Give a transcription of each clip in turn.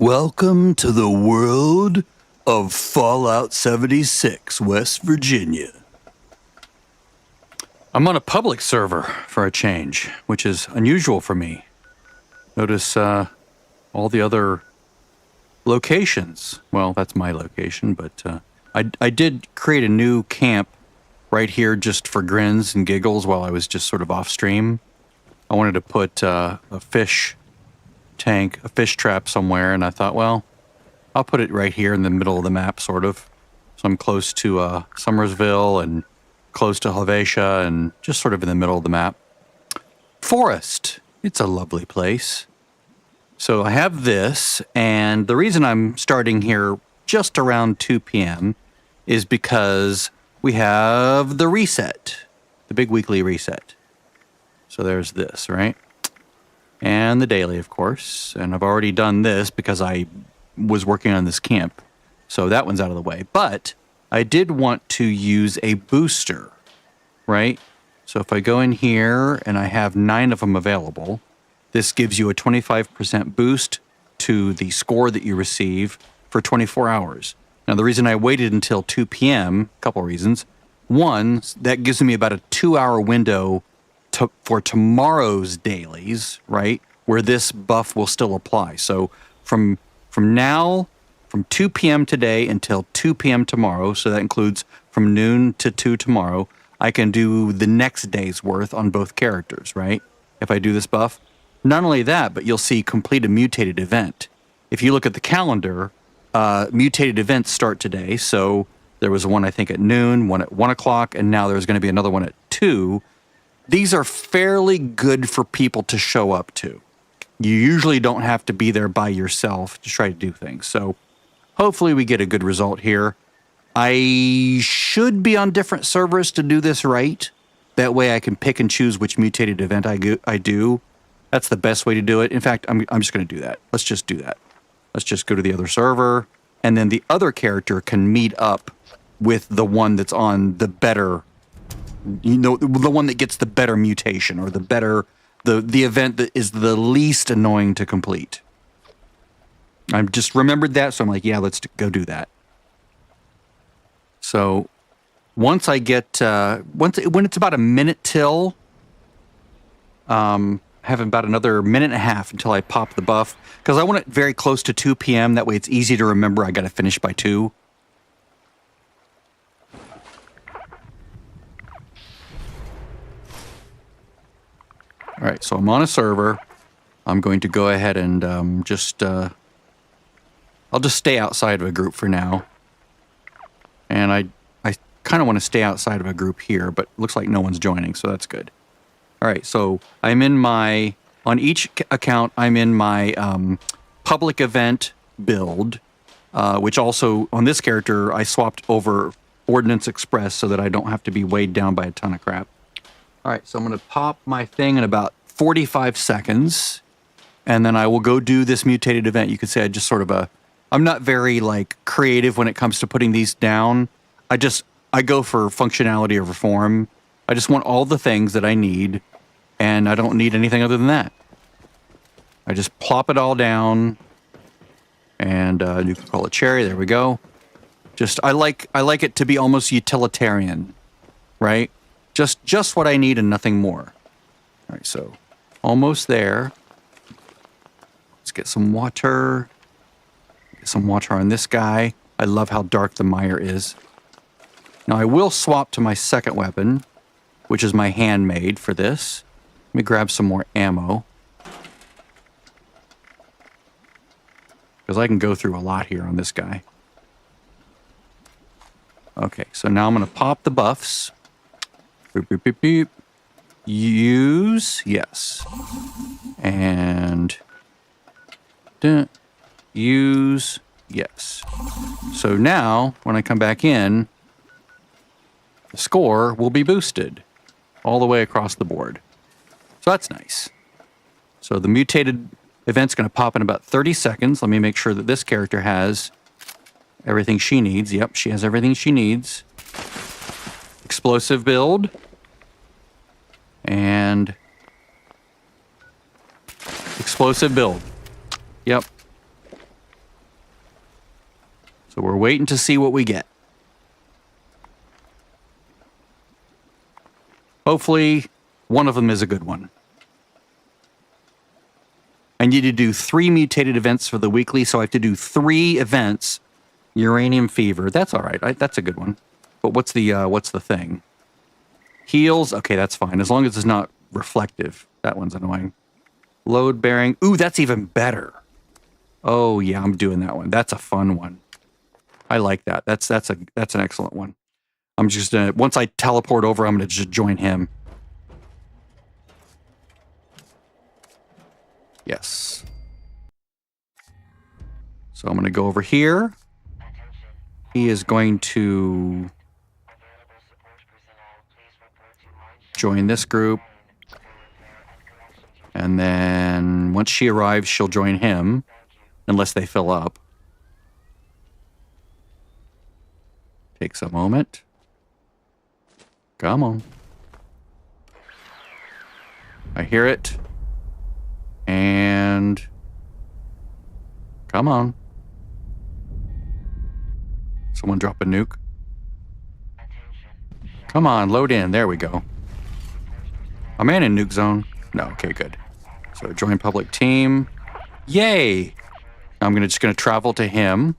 Welcome to the world of Fallout 76, West Virginia. I'm on a public server for a change, which is unusual for me. Notice all the other locations. Well, that's my location, but I did create a new camp right here just for grins and giggles while I was just sort of off stream. I wanted to put a fish tank, a fish trap somewhere, and I thought, well, I'll put it right here in the middle of the map, sort of. So I'm close to Summersville and close to Helvetia and just sort of in the middle of the map. Forest. It's a lovely place. So I have this, and the reason I'm starting here just around 2 p.m. is because we have the reset, the big weekly reset. So there's this, right? And the daily, of course. And I've already done this because I was working on this camp. So that one's out of the way. But I did want to use a booster, right? So if I go in here and I have 9 of them available, this gives you a 25% boost to the score that you receive for 24 hours. Now, the reason I waited until 2 p.m., a couple reasons. One, that gives me about a 2-hour window for tomorrow's dailies, right, where this buff will still apply. So from now, from 2 p.m. today until 2 p.m. tomorrow, so that includes from noon to 2 tomorrow, I can do the next day's worth on both characters, right, if I do this buff. Not only that, but you'll see complete a mutated event. If you look at the calendar, mutated events start today. So there was one, I think, at noon, one at 1 o'clock, and now there's going to be another one at 2. These are fairly good for people to show up to. You usually don't have to be there by yourself to try to do things. So hopefully we get a good result here. I should be on different servers to do this right. That way I can pick and choose which mutated event I do. That's the best way to do it. In fact, I'm just going to do that. Let's just do that. Let's just go to the other server, and then the other character can meet up with the one that's on the better, you know, the one that gets the better mutation, or the better, the event that is the least annoying to complete. I've just remembered that, so I'm like, yeah, let's go do that. So once I get, when it's about a minute till, have about another minute and a half until I pop the buff, because I want it very close to 2 p.m. That way it's easy to remember I got to finish by 2. All right, so I'm on a server. I'm going to go ahead and I'll just stay outside of a group for now. And I kind of want to stay outside of a group here, but it looks like no one's joining, so that's good. All right, so I'm in my, on each account, I'm in my public event build, which also, on this character, I swapped over Ordnance Express so that I don't have to be weighed down by a ton of crap. All right, so I'm going to pop my thing in about 45 seconds, and then I will go do this mutated event. You could say I just sort of I'm not very, like, creative when it comes to putting these down. I go for functionality over form. I just want all the things that I need, and I don't need anything other than that. I just plop it all down, and you can call it cherry. There we go. I like it to be almost utilitarian, right? Just what I need and nothing more. All right, so almost there. Let's get some water. Get some water on this guy. I love how dark the mire is. Now I will swap to my second weapon, which is my handmade for this. Let me grab some more ammo, because I can go through a lot here on this guy. Okay, so now I'm going to pop the buffs. Beep, beep, beep, beep. Use, yes. And use, yes. So now, when I come back in, the score will be boosted all the way across the board. So that's nice. So the mutated event's going to pop in about 30 seconds. Let me make sure that this character has everything she needs. Yep, she has everything she needs. Explosive build. And explosive build. Yep. So we're waiting to see what we get. Hopefully, one of them is a good one. I need to do 3 mutated events for the weekly, so I have to do 3 events. Uranium fever. That's all right. That's a good one. But what's the thing? Heals. Okay, that's fine. As long as it's not reflective. That one's annoying. Load bearing. Ooh, that's even better. Oh yeah, I'm doing that one. That's a fun one. I like that. That's an excellent one. I'm just gonna, once I teleport over, I'm gonna just join him. Yes. So I'm gonna go over here. He is going to join this group. And then once she arrives, she'll join him. Unless they fill up. Takes a moment. Come on. I hear it. And... come on. Someone drop a nuke. Come on, load in. There we go. A man in nuke zone. No, okay, good. So join public team. Yay! I'm just gonna travel to him.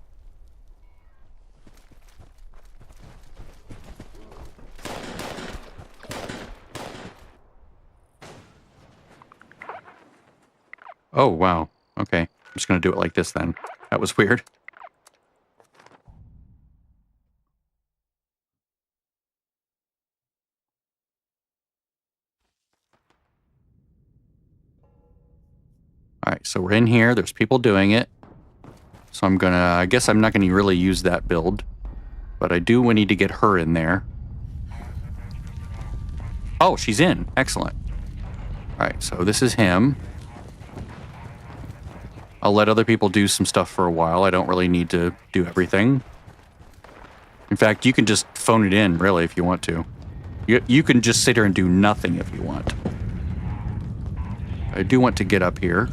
Oh, wow. Okay. I'm just gonna do it like this then. That was weird. Alright, so we're in here. There's people doing it. So I'm gonna... I guess I'm not gonna really use that build. But I do need to get her in there. Oh, she's in. Excellent. Alright, so this is him. I'll let other people do some stuff for a while. I don't really need to do everything. In fact, you can just phone it in, really, if you want to. You can just sit here and do nothing if you want. I do want to get up here.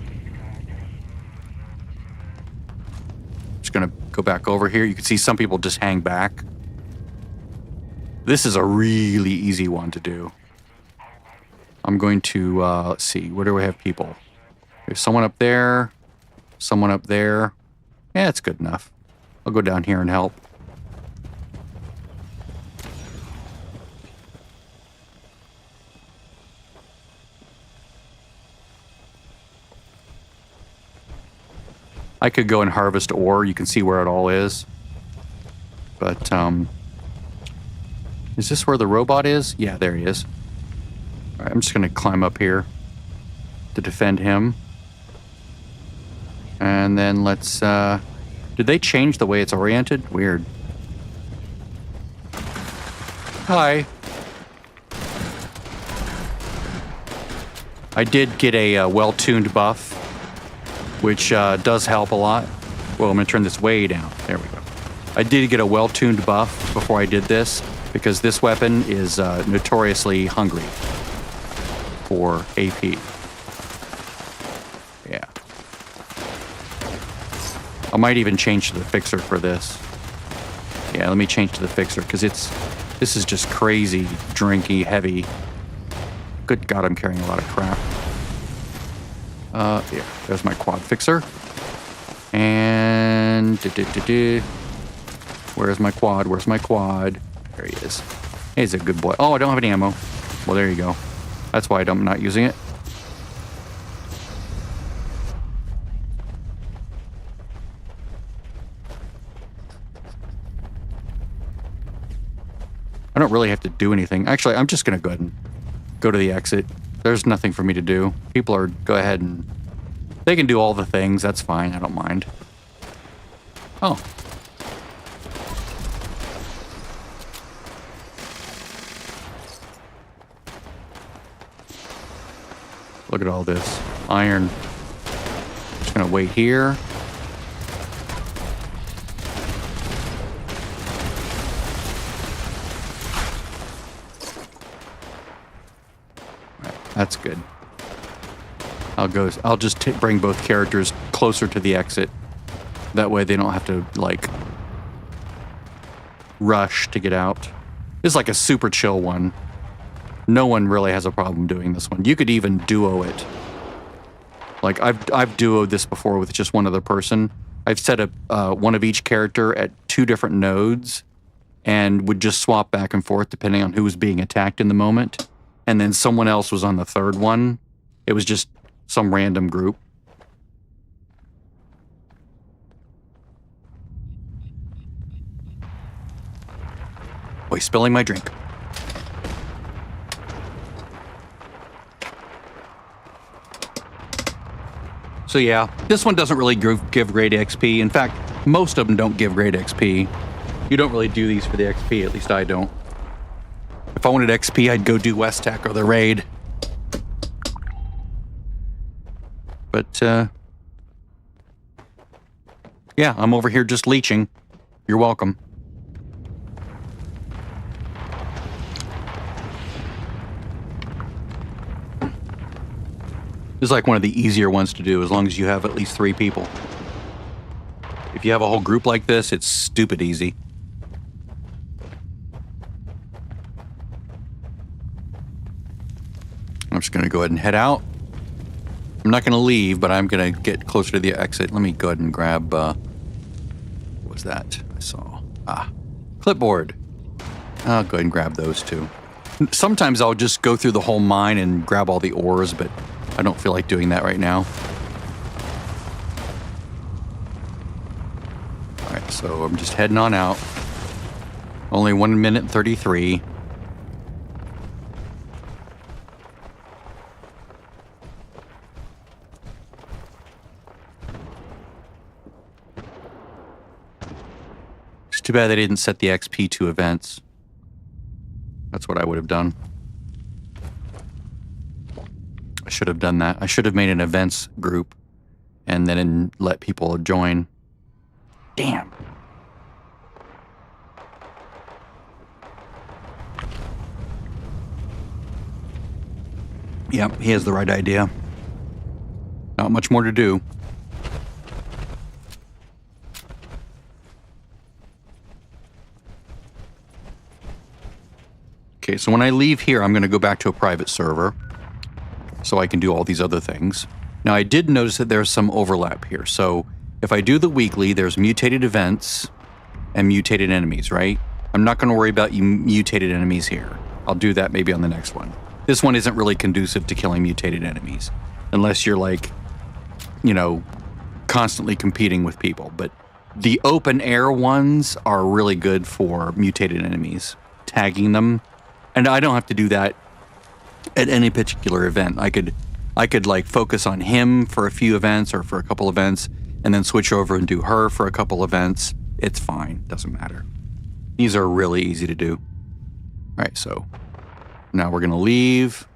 Just gonna go back over here. You can see some people just hang back. This is a really easy one to do. I'm going to, let's see, where do we have people? There's someone up there. Someone up there. Yeah, it's good enough. I'll go down here and help. I could go and harvest ore. You can see where it all is. But, is this where the robot is? Yeah, there he is. All right, I'm just going to climb up here to defend him. And then let's, did they change the way it's oriented? Weird. Hi. I did get a well-tuned buff, which does help a lot. Well, I'm going to turn this way down. There we go. I did get a well-tuned buff before I did this, because this weapon is notoriously hungry for AP. Yeah. I might even change to the fixer for this. Yeah, let me change to the fixer, because this is just crazy, drinky, heavy. Good God, I'm carrying a lot of crap. Yeah, there's my quad fixer. And... where's my quad? Where's my quad? There he is. He's a good boy. Oh, I don't have any ammo. Well, there you go. That's why I'm not using it. I don't really have to do anything. Actually, I'm just going to go ahead and go to the exit. There's nothing for me to do. People are... go ahead and... they can do all the things. That's fine. I don't mind. Oh. Look at all this. Iron. Just going to wait here. That's good. I'll just bring both characters closer to the exit. That way they don't have to, like, rush to get out. It's like a super chill one. No one really has a problem doing this one. You could even duo it. Like I've duoed this before with just one other person. I've set up one of each character at 2 different nodes and would just swap back and forth depending on who was being attacked in the moment. And then someone else was on the 3rd one. It was just some random group. Boy, spilling my drink. So yeah, this one doesn't really give great XP. In fact, most of them don't give great XP. You don't really do these for the XP, at least I don't. If I wanted XP, I'd go do West Tech or the raid. But, yeah, I'm over here just leeching. You're welcome. This is like one of the easier ones to do, as long as you have at least 3 people. If you have a whole group like this, it's stupid easy. I'm just going to go ahead and head out. I'm not going to leave, but I'm going to get closer to the exit. Let me go ahead and grab, what was that I saw? Clipboard. I'll go ahead and grab those 2. Sometimes I'll just go through the whole mine and grab all the ores, but I don't feel like doing that right now. All right, so I'm just heading on out. Only 1 minute and 33. It's too bad they didn't set the XP to events. That's what I would have done. I should have done that. I should have made an events group and then let people join. Damn. Yep, he has the right idea. Not much more to do. Okay, so when I leave here, I'm going to go back to a private server so I can do all these other things. Now, I did notice that there's some overlap here. So if I do the weekly, there's mutated events and mutated enemies, right? I'm not going to worry about mutated enemies here. I'll do that maybe on the next one. This one isn't really conducive to killing mutated enemies, unless you're like, you know, constantly competing with people. But the open air ones are really good for mutated enemies, tagging them. And I don't have to do that at any particular event. I could like focus on him for a few events or for a couple events and then switch over and do her for a couple events. It's fine. Doesn't matter. These are really easy to do. All right, so now we're going to leave.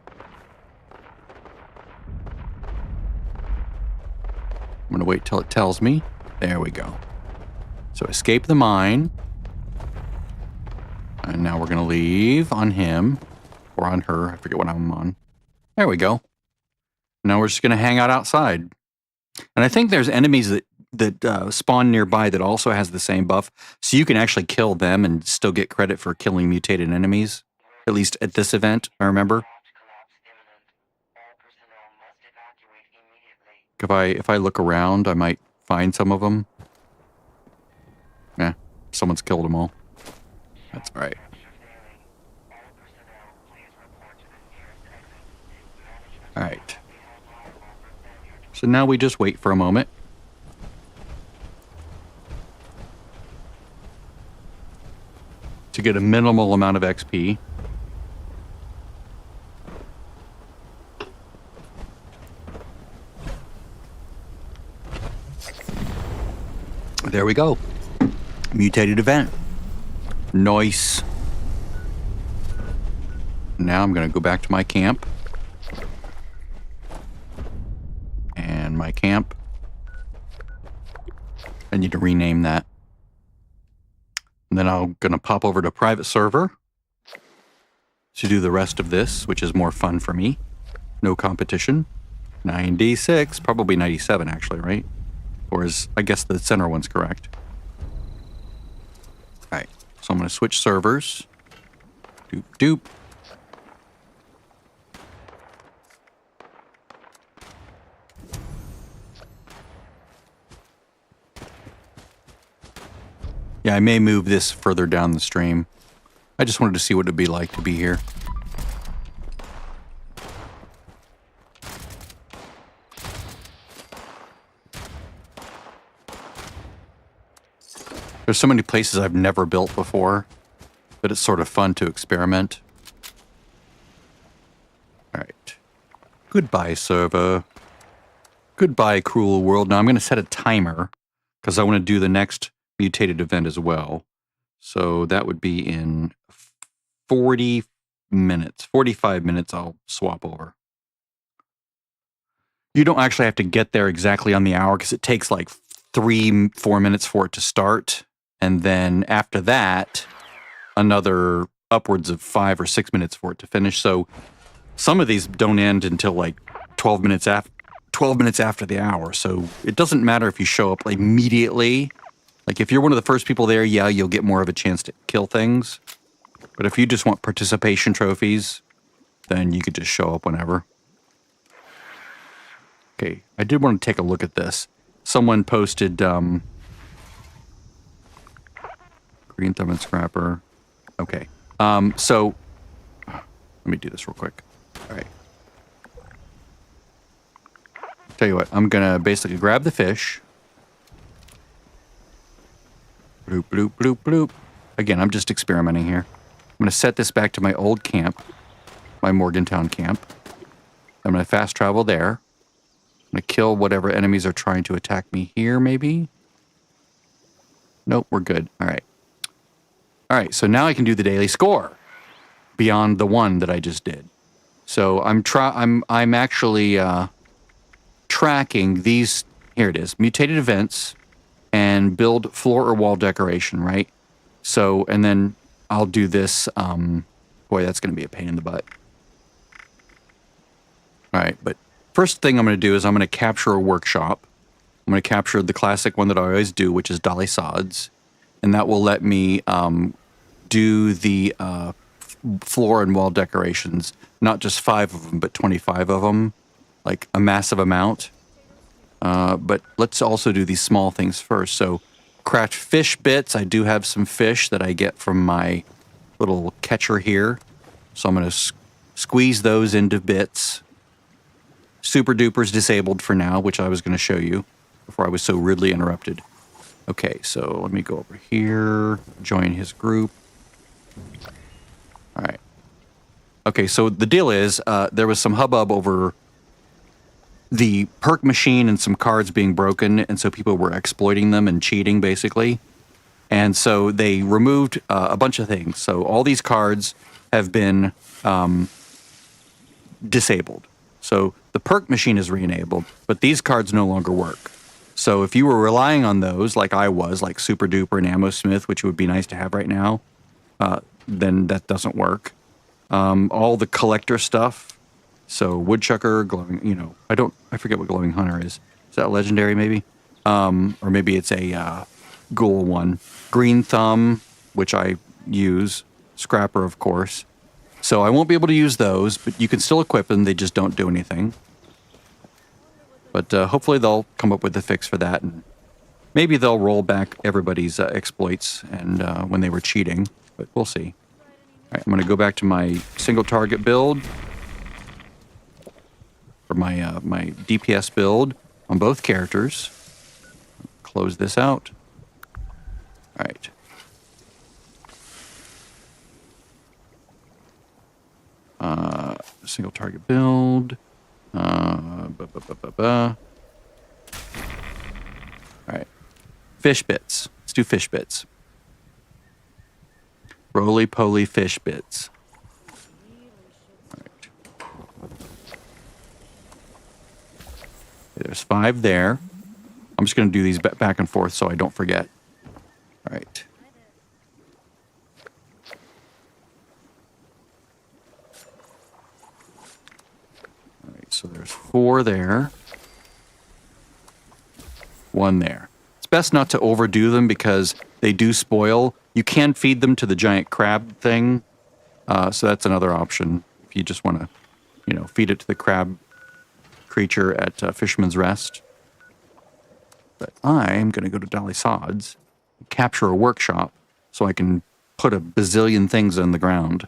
I'm going to wait till it tells me. There we go. So escape the mine. And now we're going to leave on him or on her. I forget what I'm on. There we go. Now we're just going to hang out outside. And I think there's enemies that spawn nearby that also has the same buff. So you can actually kill them and still get credit for killing mutated enemies. At least at this event, I remember. If I look around, I might find some of them. Yeah, someone's killed them all. That's all right. All right. So now we just wait for a moment. To get a minimal amount of XP. There we go. Mutated event. Nice. Now I'm going to go back to my camp. And my camp. I need to rename that. And then I'm going to pop over to private server to do the rest of this, which is more fun for me. No competition. 96, probably 97 actually, right? Or is, I guess the center one's correct. All right, So I'm going to switch servers. Doop, doop. Yeah, I may move this further down the stream. I just wanted to see what it'd be like to be here. There's so many places I've never built before that it's sort of fun to experiment. All right. Goodbye, server. Goodbye, cruel world. Now I'm going to set a timer because I want to do the next mutated event as well. So that would be in 40 minutes. 45 minutes I'll swap over. You don't actually have to get there exactly on the hour because it takes like 3-4 minutes for it to start. And then after that, another upwards of 5 or 6 minutes for it to finish. So some of these don't end until like 12 minutes after the hour. So it doesn't matter if you show up immediately. Like if you're one of the first people there, yeah, you'll get more of a chance to kill things. But if you just want participation trophies, then you could just show up whenever. Okay, I did want to take a look at this. Someone posted green thumb and scrapper. Okay, so let me do this real quick. All right. Tell you what, I'm gonna basically grab the fish. Bloop, bloop, bloop, bloop. Again, I'm just experimenting here. I'm going to set this back to my old camp, my Morgantown camp. I'm going to fast travel there. I'm going to kill whatever enemies are trying to attack me here, maybe? Nope, we're good. All right. All right, so now I can do the daily score beyond the one that I just did. So I'm actually tracking these. Here it is, mutated events. And build floor or wall decoration, right? So, and then I'll do this. Boy, that's going to be a pain in the butt. All right, but first thing I'm going to do is I'm going to capture a workshop. I'm going to capture the classic one that I always do, which is Dolly Sods. And that will let me do the floor and wall decorations, not just 5 of them, but 25 of them, like a massive amount. But let's also do these small things first. So craft fish bits. I do have some fish that I get from my little catcher here. So I'm going to squeeze those into bits. Super Duper's disabled for now, which I was going to show you before I was so rudely interrupted. Okay, so let me go over here, join his group. All right. Okay, so the deal is there was some hubbub over the perk machine and some cards being broken, and so people were exploiting them and cheating, basically. And so they removed a bunch of things. So all these cards have been disabled. So the perk machine is re-enabled, but these cards no longer work. So if you were relying on those, like I was, like Super Duper and Ammo Smith, which would be nice to have right now, then that doesn't work. All the collector stuff, so Woodchucker, glowing, I forget what Glowing Hunter is. Is that legendary maybe? Or maybe it's a ghoul one. Green Thumb, which I use. Scrapper, of course. So I won't be able to use those, but you can still equip them. They just don't do anything. But hopefully they'll come up with a fix for that. And maybe they'll roll back everybody's exploits and when they were cheating. But we'll see. All right, I'm going to go back to my single target build. For my DPS build on both characters. Close this out. All right. Single target build. All right. Fish bits. Let's do fish bits. Roly-poly fish bits. There's 5 there. I'm just going to do these back and forth so I don't forget. All right. All right, so there's 4 there. 1 there. It's best not to overdo them because they do spoil. You can feed them to the giant crab thing, so that's another option if you just want to, you know, feed it to the crab creature at Fisherman's Rest. But I'm going to go to Dolly Sods, capture a workshop, so I can put a bazillion things in the ground.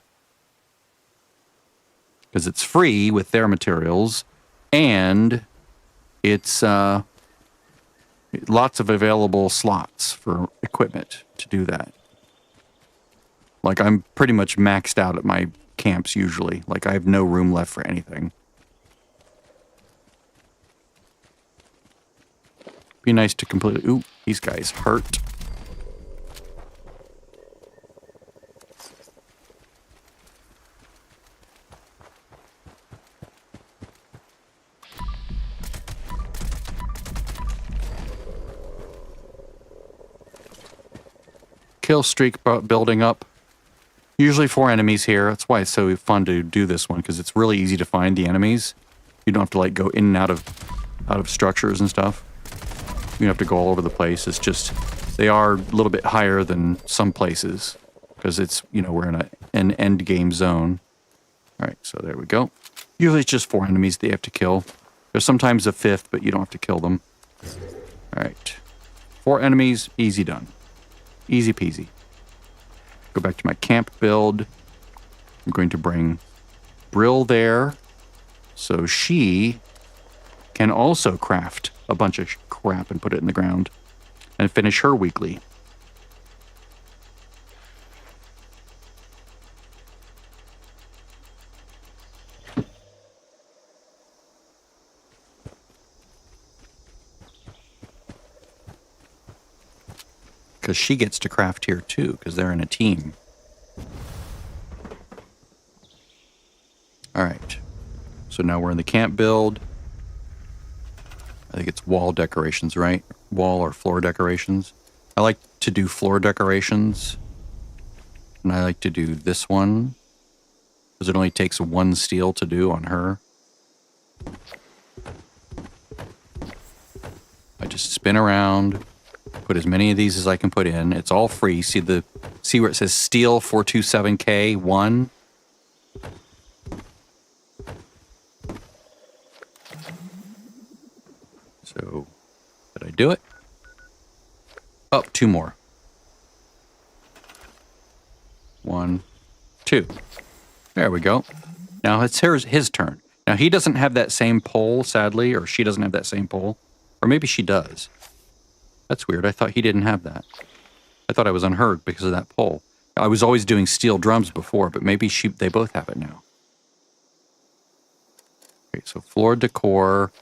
Because it's free with their materials, and it's lots of available slots for equipment to do that. Like, I'm pretty much maxed out at my camps usually. Like, I have no room left for anything. Be nice to completely... Ooh, these guys hurt. Kill streak building up. Usually 4 enemies here. That's why it's so fun to do this one, because it's really easy to find the enemies. You don't have to like go in and out of structures and stuff. You don't have to go all over the place. It's just they are a little bit higher than some places because it's, you know, we're in an end game zone. All right, so there we go. Usually it's just 4 enemies they have to kill. There's sometimes a 5th, but you don't have to kill them. All right, 4 enemies, easy done. Easy peasy. Go back to my camp build. I'm going to bring Brill there so she can also craft a bunch of crap and put it in the ground and finish her weekly. Because she gets to craft here too, because they're in a team. All right. So now we're in the camp build. I think it's wall decorations, right? Wall or floor decorations. I like to do floor decorations. And I like to do this one, because it only takes 1 steel to do on her. I just spin around, put as many of these as I can put in. It's all free. See where it says steel 427K1? So, did I do it? Oh, 2 more. 1, 2. There we go. Now it's his turn. Now he doesn't have that same pole, sadly, or she doesn't have that same pole. Or maybe she does. That's weird. I thought he didn't have that. I thought I was unheard because of that pole. I was always doing steel drums before, but maybe they both have it now. Okay, so floor decor.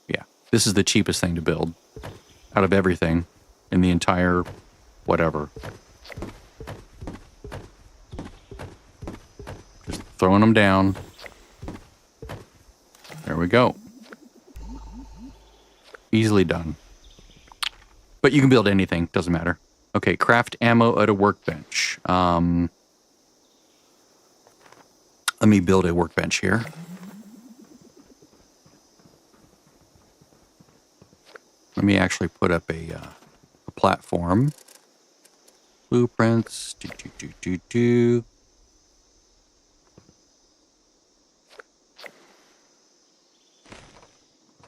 Yeah, this is the cheapest thing to build out of everything in the entire whatever. Just throwing them down. There we go. Easily done. But you can build anything, doesn't matter. Okay, craft ammo at a workbench. Let me build a workbench here. Let me actually put up a platform. Blueprints. Is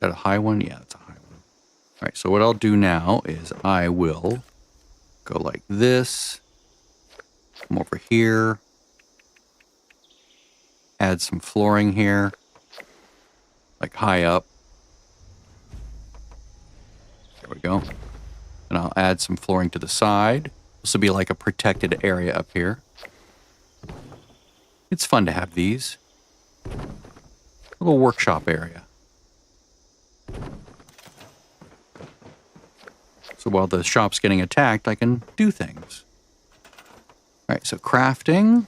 that a high one? Yeah, it's a high one. All right, so what I'll do now is I will go like this. Come over here. Add some flooring here. Like high up. There we go. And I'll add some flooring to the side. This will be like a protected area up here. It's fun to have these. A little workshop area. So while the shop's getting attacked, I can do things. All right, so crafting.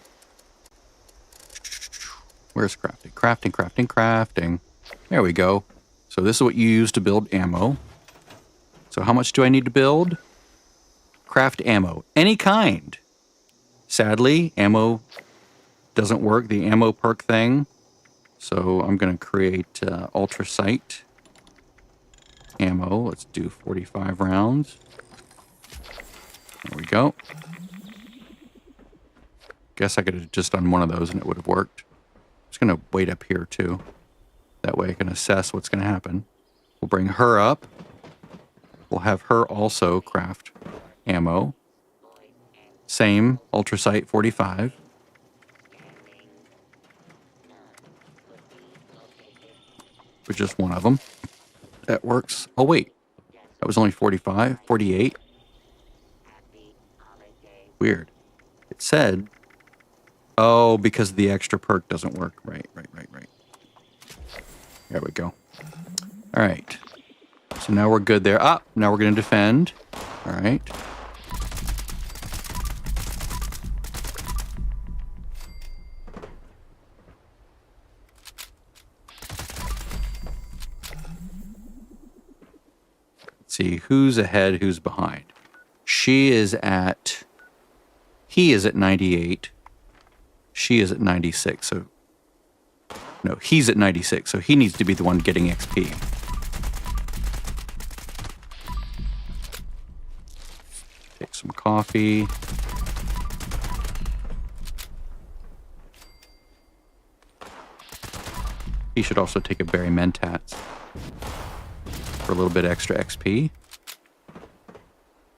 Where's crafting? Crafting, crafting, crafting. There we go. So this is what you use to build ammo. So how much do I need to build? Craft ammo. Any kind. Sadly, ammo doesn't work. The ammo perk thing So I'm going to create ultra sight ammo. Let's do 45 rounds. There we go. Guess I could have just done one of those and it would have worked. Just going to wait up here too. That way I can assess what's going to happen. We'll bring her up. We'll have her also craft ammo. Same ultra sight 45. For just one of them. That works. Oh, wait. That was only 45, 48. Weird. It said, oh, because the extra perk doesn't work. Right. There we go. All right. So now we're good there. Ah, now we're going to defend. All right. Let's see who's ahead, who's behind. He is at 98. She is at 96. So, no, he's at 96. So he needs to be the one getting XP. Take some coffee. He should also take a berry mentats for a little bit extra XP.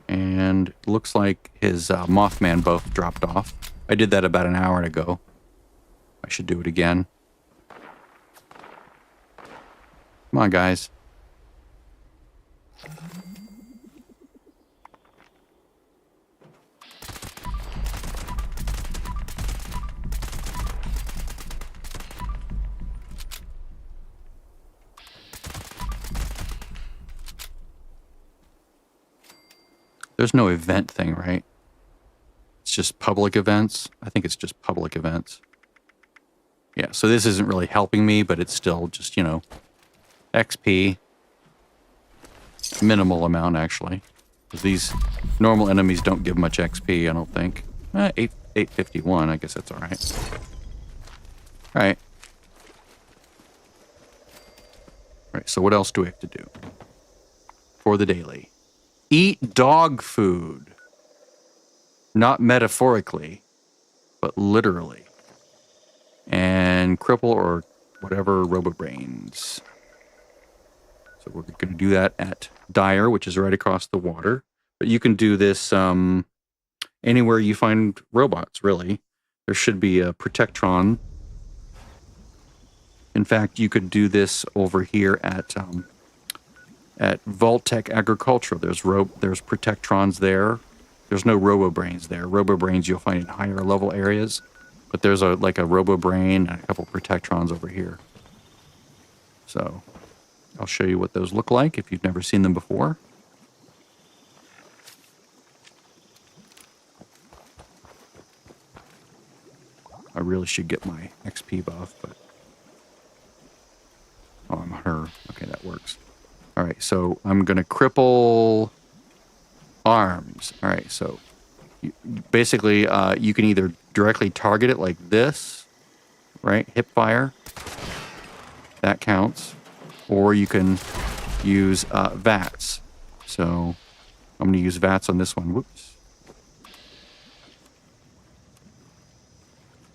And looks like his Mothman both dropped off. I did that about an hour ago. I should do it again. Come on, guys. There's no event thing, right? It's just public events. I think it's just public events. Yeah, so this isn't really helping me, but it's still just, you know, XP. Minimal amount, actually. Because these normal enemies don't give much XP, I don't think. 851, I guess that's alright. Alright. Alright, so what else do we have to do? For the daily. Eat dog food. Not metaphorically, but literally. And cripple or whatever robobrains. So we're going to do that at Dire, which is right across the water. But you can do this anywhere you find robots, really. There should be a Protectron. In fact, you could do this over here at Vault-Tec Agricultural. There's Protectrons there. There's no Robobrains there. Robobrains you'll find in higher level areas. But there's like a Robobrain and a couple Protectrons over here. So I'll show you what those look like if you've never seen them before. I really should get my XP buff, but... Oh, I'm her. Okay, that works. All right, so I'm going to cripple arms. All right, so basically you can either directly target it like this, right? Hip fire. That counts. Or you can use VATS. So I'm going to use VATS on this one. Whoops.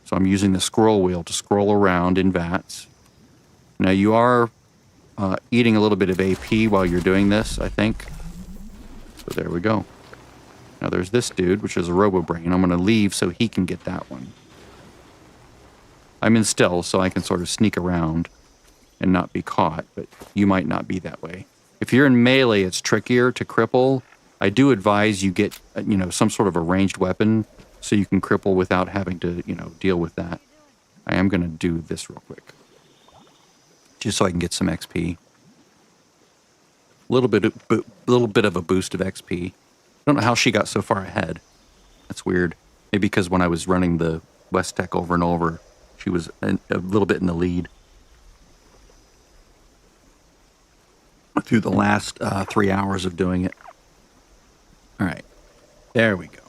So I'm using the scroll wheel to scroll around in VATS. Now you are eating a little bit of AP while you're doing this, I think. So there we go. Now there's this dude, which is a Robobrain. I'm going to leave so he can get that one. I'm in stealth, so I can sort of sneak around and not be caught, but you might not be that way. If you're in melee, it's trickier to cripple. I do advise you get, you know, some sort of a ranged weapon so you can cripple without having to, you know, deal with that. I am going to do this real quick, just so I can get some XP. A little bit of a boost of XP. I don't know how she got so far ahead. That's weird. Maybe because when I was running the West Tech over and over, she was a little bit in the lead. Through the last 3 hours of doing it. All right. There we go.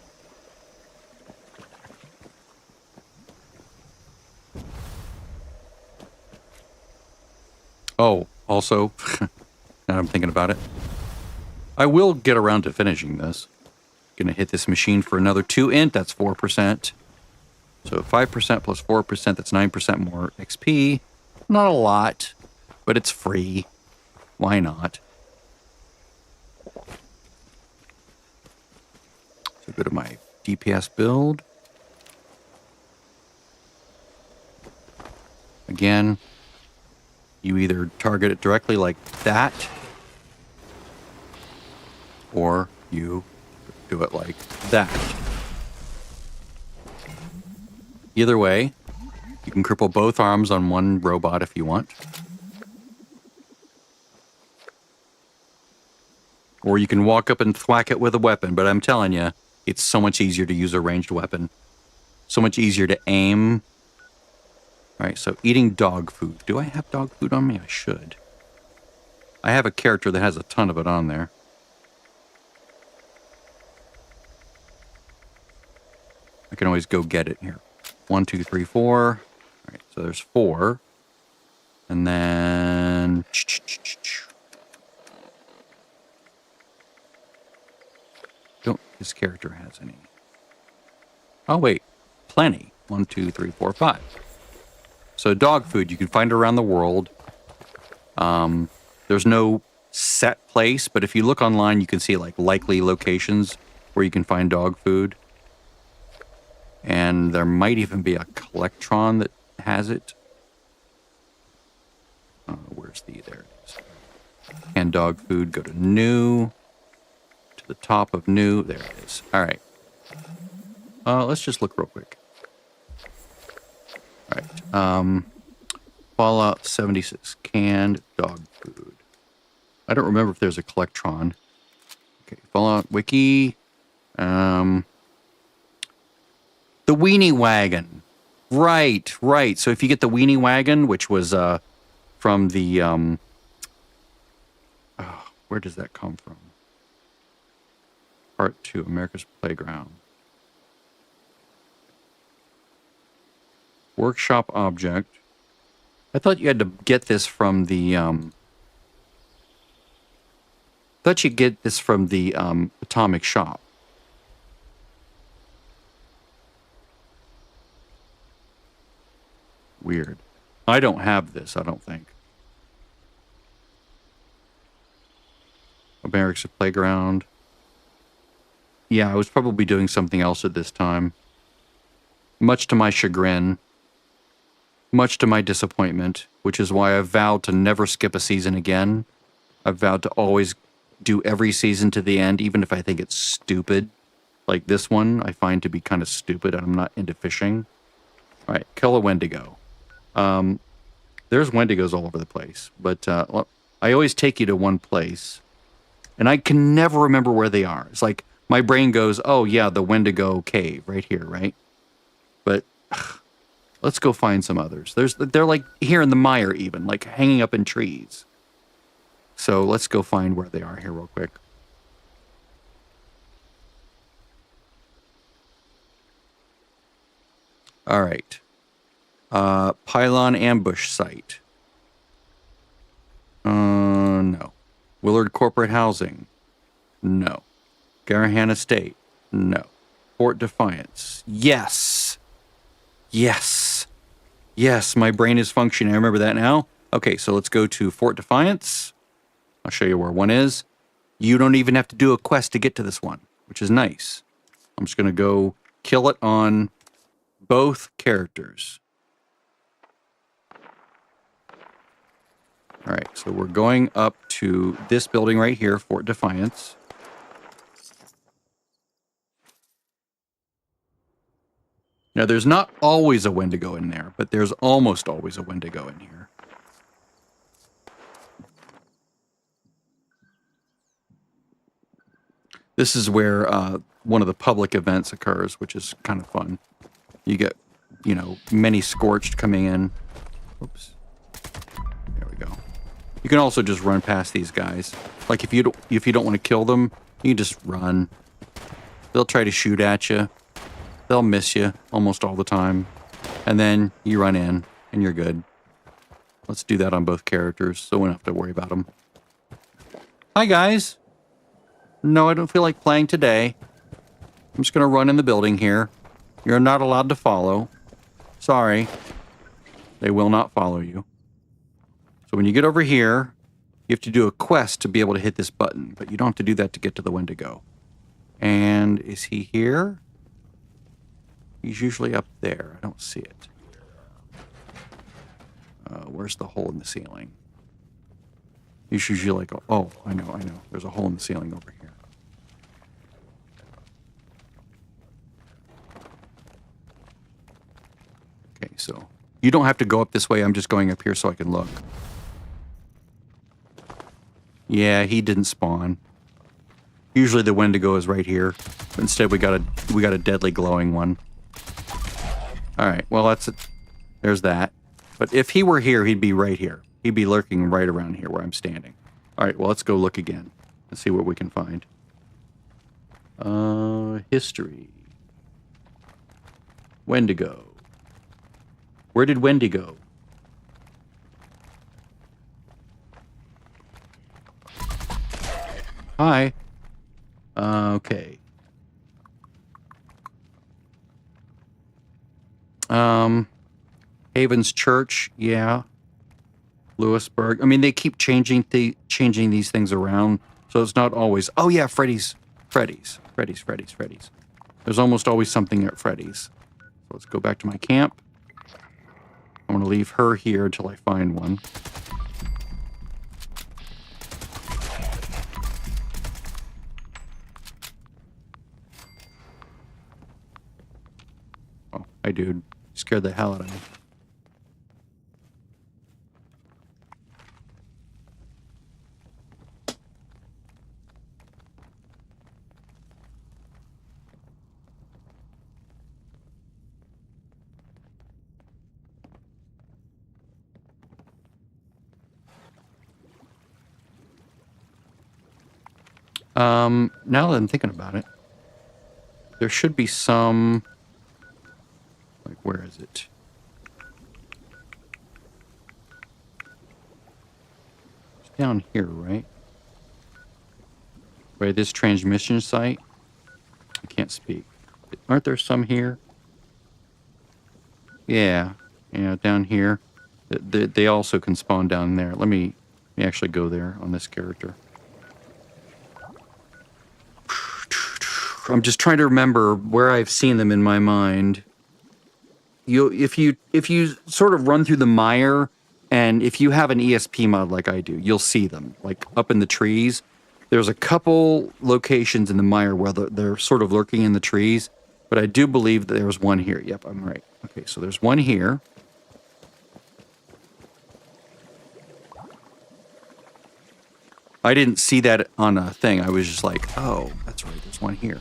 Oh, also, now I'm thinking about it, I will get around to finishing this. Gonna hit this machine for another 2 int, that's 4%. So 5% plus 4%, that's 9% more XP. Not a lot, but it's free. Why not? So go to my DPS build. Again, you either target it directly like that, or you do it like that. Either way, you can cripple both arms on one robot if you want. Or you can walk up and thwack it with a weapon, but I'm telling you, it's so much easier to use a ranged weapon. So much easier to aim. All right, so eating dog food. Do I have dog food on me? I should. I have a character that has a ton of it on there. I can always go get it here. 1, 2, 3, 4. All right, so there's 4. And then... Don't... This character has any. Oh, wait. Plenty. 1, 2, 3, 4, 5. So dog food, you can find it around the world. There's no set place, but if you look online, you can see like likely locations where you can find dog food. And there might even be a Collectron that has it. Where's the... There it is. And dog food, go to new. To the top of new. There it is. All right. Let's just look real quick. All right. Fallout 76. Canned dog food. I don't remember if there's a Collectron. Okay. Fallout Wiki. The Weenie Wagon. Right, right. So if you get the Weenie Wagon, which was from the... where does that come from? Part 2, America's Playground. Workshop object. I thought you had to get this from the... thought you get this from the Atomic Shop. Weird. I don't have this, I don't think. America's Playground. Yeah, I was probably doing something else at this time. Much to my chagrin. Much to my disappointment, which is why I've vowed to never skip a season again. I've vowed to always do every season to the end, even if I think it's stupid. Like this one, I find to be kind of stupid, and I'm not into fishing. All right, kill a Wendigo. There's Wendigos all over the place, but I always take you to one place, and I can never remember where they are. It's like my brain goes, oh yeah, the Wendigo cave right here, right? But let's go find some others. They're like here in the mire even, like hanging up in trees. So let's go find where they are here real quick. All right. Pylon ambush site. No. Willard Corporate Housing. No. Garahan Estate. No. Fort Defiance. Yes. Yes. Yes, my brain is functioning. I remember that now. Okay, so let's go to Fort Defiance. I'll show you where one is. You don't even have to do a quest to get to this one, which is nice. I'm just going to go kill it on both characters. All right, so we're going up to this building right here, Fort Defiance. Now, there's not always a Wendigo in there, but there's almost always a Wendigo in here. This is where one of the public events occurs, which is kind of fun. You get, you know, many Scorched coming in. Oops. There we go. You can also just run past these guys. Like if you don't want to kill them, you can just run. They'll try to shoot at you. They'll miss you almost all the time. And then you run in and you're good. Let's do that on both characters, so we don't have to worry about them. Hi, guys. No, I don't feel like playing today. I'm just going to run in the building here. You're not allowed to follow. Sorry. They will not follow you. So when you get over here, you have to do a quest to be able to hit this button, but you don't have to do that to get to the Wendigo. And is he here? He's usually up there. I don't see it. Where's the hole in the ceiling? He's usually like, oh, I know. There's a hole in the ceiling over here. Okay, so you don't have to go up this way. I'm just going up here so I can look. Yeah, he didn't spawn. Usually the Wendigo is right here. But instead we got a deadly glowing one. All right, well that's it. There's that. But if he were here, he'd be right here. He'd be lurking right around here where I'm standing. All right, well let's go look again. Let's see what we can find. History. Wendigo. Where did Wendy go? Hi. Okay. Haven's Church, yeah. Lewisburg. I mean, they keep changing these things around, so it's not always. Oh yeah, Freddy's. There's almost always something at Freddy's. So let's go back to my camp. I'm going to leave her here until I find one. Oh, hi, dude. Scared the hell out of me. Now that I'm thinking about it, there should be some, like, where is it? It's down here, right? Right, this transmission site? I can't speak. Aren't there some here? Yeah, down here. They also can spawn down there. Let me actually go there on this character. I'm just trying to remember where I've seen them in my mind. If you sort of run through the mire, and if you have an ESP mod like I do, you'll see them, like up in the trees. There's a couple locations in the mire where they're sort of lurking in the trees, but I do believe that there's one here. Yep, I'm right. Okay, so there's one here. I didn't see that on a thing. I was just like, oh, that's right, there's one here.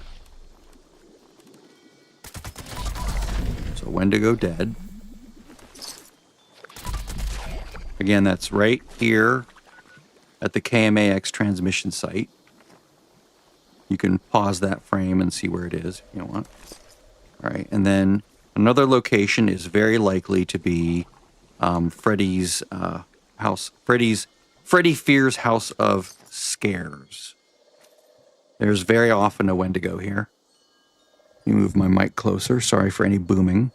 So Wendigo dead. Again, that's right here at the KMAX transmission site. You can pause that frame and see where it is if you want. All right, and then another location is very likely to be Freddy's house. Freddy Fear's House of Scares. There's very often a Wendigo here. Let me move my mic closer. Sorry for any booming.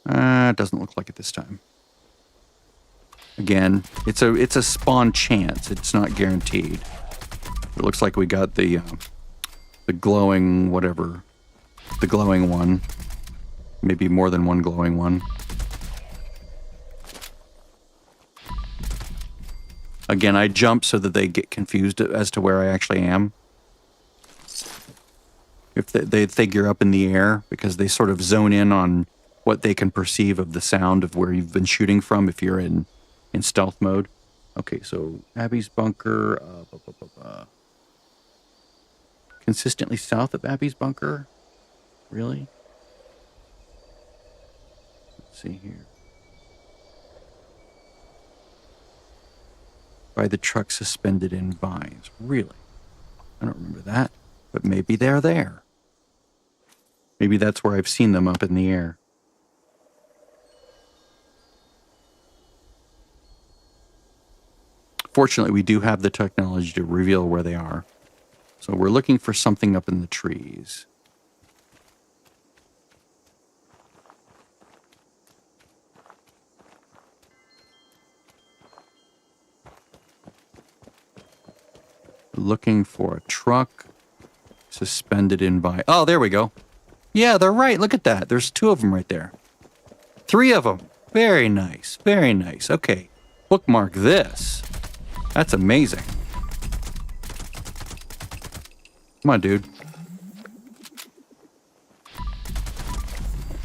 It doesn't look like it this time. Again, it's a spawn chance. It's not guaranteed. It looks like we got the glowing whatever, the glowing one. Maybe more than one glowing one. Again, I jump so that they get confused as to where I actually am. If they think you're up in the air, because they sort of zone in on what they can perceive of the sound of where you've been shooting from if you're in stealth mode. Okay, so Abby's bunker. Consistently south of Abby's bunker? Really? Let's see here. By the truck suspended in vines. Really? I don't remember that. But maybe they're there. Maybe that's where I've seen them up in the air. Fortunately, we do have the technology to reveal where they are. So we're looking for something up in the trees. Looking for a truck suspended in by... Oh, there we go. Yeah, they're right. Look at that. There's 2 of them right there. 3 of them. Very nice. Very nice. Okay. Bookmark this. That's amazing. Come on, dude.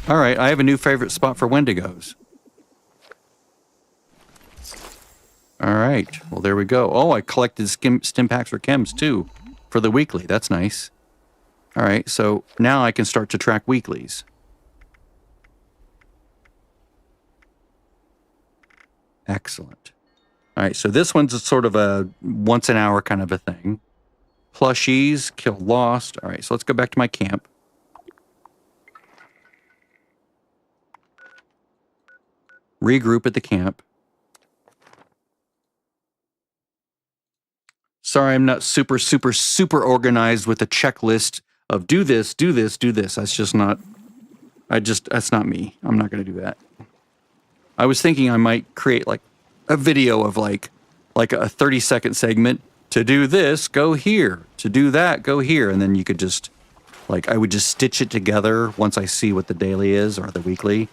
All right, I have a new favorite spot for Wendigos. All right, well, there we go. Oh, I collected stim packs for chems, too, for the weekly. That's nice. All right, so now I can start to track weeklies. Excellent. All right, so this one's sort of a once an hour kind of a thing. Plushies, kill lost. All right, so let's go back to my camp. Regroup at the camp. Sorry, I'm not super organized with a checklist of do this, do this, do this. That's just not, that's not me. I'm not going to do that. I was thinking I might create like a video of like a 30-second segment. To do this, go here. To do that, go here. And then you could just, like, I would just stitch it together once I see what the daily is or the weekly.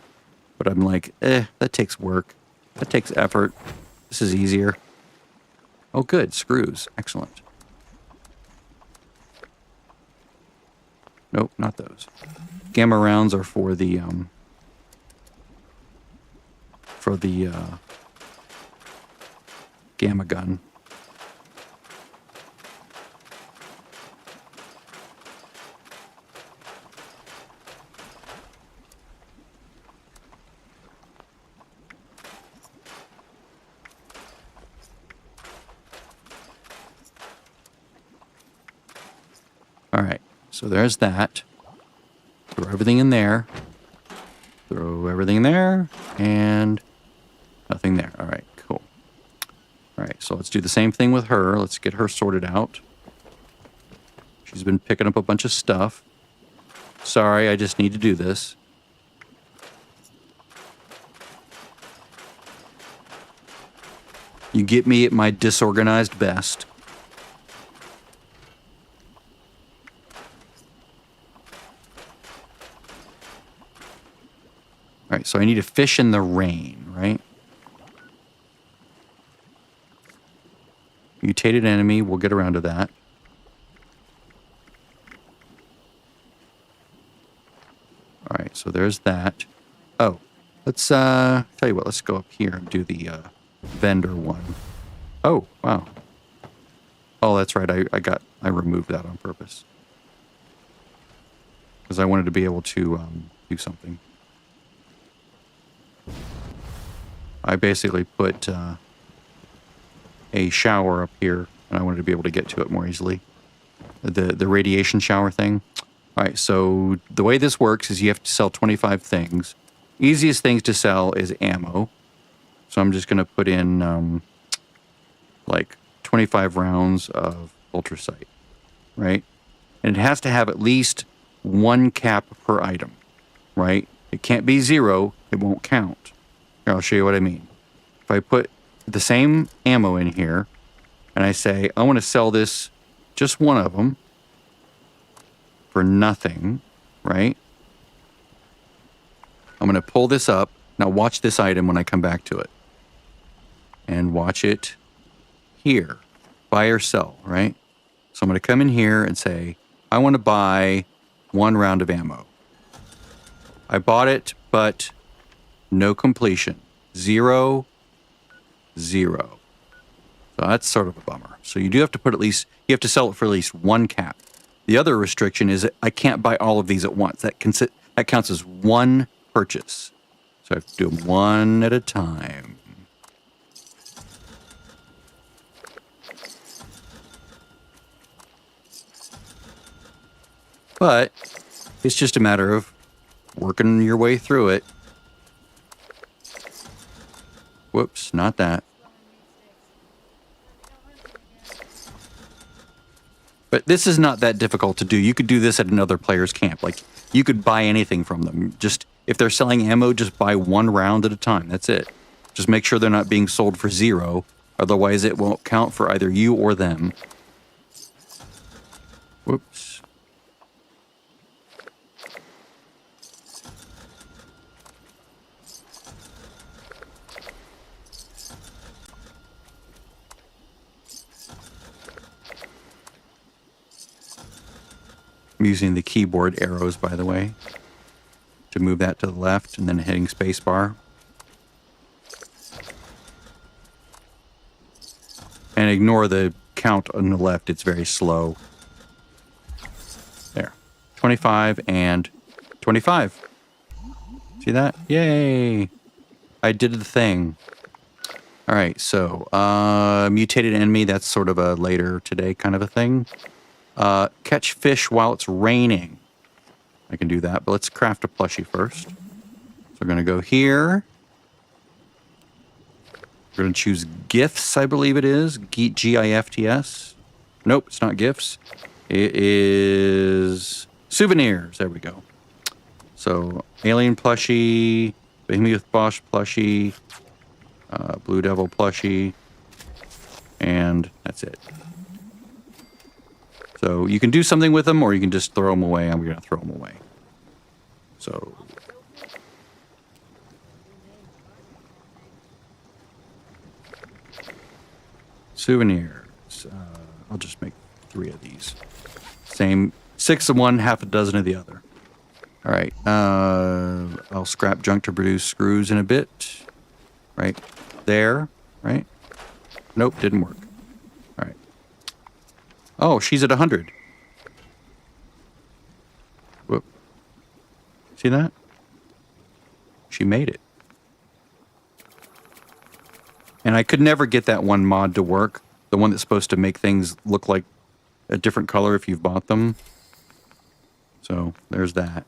But I'm like, that takes work. That takes effort. This is easier. Oh, good. Screws. Excellent. Nope, not those. Gamma rounds are for the gamma gun. All right, so there's that. Throw everything in there. Throw everything in there, and nothing there. All right, cool. All right, so let's do the same thing with her. Let's get her sorted out. She's been picking up a bunch of stuff. Sorry, I just need to do this. You get me at my disorganized best. All right, so I need to fish in the rain, right? Mutated enemy, we'll get around to that. All right, so there's that. Oh, let's, tell you what, let's go up here and do the vendor one. Oh, wow. Oh, that's right, I removed that on purpose. Because I wanted to be able to do something. I basically put a shower up here, and I wanted to be able to get to it more easily. The radiation shower thing. All right, so the way this works is you have to sell 25 things. Easiest things to sell is ammo. So I'm just going to put in like 25 rounds of ultrasight, right? And it has to have at least 1 cap per item, right? It can't be 0. It won't count. Here, I'll show you what I mean. If I put the same ammo in here, and I say, I want to sell this, just one of them, for nothing, right? I'm going to pull this up. Now watch this item when I come back to it. And watch it here. Buy or sell, right? So I'm going to come in here and say, I want to buy 1 round of ammo. I bought it, but no completion. 0, 0. So that's sort of a bummer. So you do have to put at least, you have to sell it for at least 1 cap. The other restriction is that I can't buy all of these at once. That counts as 1 purchase. So I have to do them 1 at a time. But it's just a matter of working your way through it. Whoops, not that. But this is not that difficult to do. You could do this at another player's camp. Like, you could buy anything from them. Just, if they're selling ammo, just buy 1 round at a time. That's it. Just make sure they're not being sold for 0. Otherwise, it won't count for either you or them. Whoops. I'm using the keyboard arrows, by the way, to move that to the left and then hitting spacebar. And ignore the count on the left, it's very slow. There. 25 and 25. See that? Yay! I did the thing. Alright, so, mutated enemy, that's sort of a later today kind of a thing. Catch fish while it's raining. I can do that, but let's craft a plushie first. So we're going to go here. We're going to choose gifts, I believe it is. Gifts. Nope, it's not gifts. It is souvenirs. There we go. So, alien plushie, Behemoth Bosch plushie, Blue Devil plushie, and that's it. So you can do something with them, or you can just throw them away. I'm going to throw them away. So souvenirs. I'll just make 3 of these. Same, 6 of one, half a dozen of the other. All right. I'll scrap junk to produce screws in a bit. Right there. Right. Nope, didn't work. All right. Oh, she's at 100. Whoop. See that? She made it. And I could never get that one mod to work. The one that's supposed to make things look like a different color if you've bought them. So, there's that.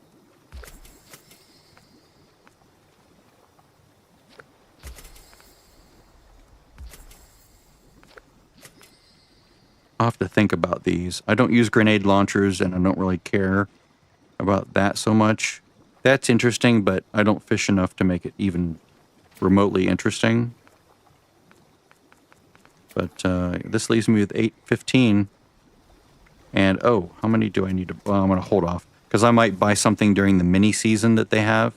I'll have to think about these. I don't use grenade launchers, and I don't really care about that so much. That's interesting, but I don't fish enough to make it even remotely interesting. But this leaves me with 815. And, oh, how many do I need to... Well, I'm going to hold off, because I might buy something during the mini-season that they have.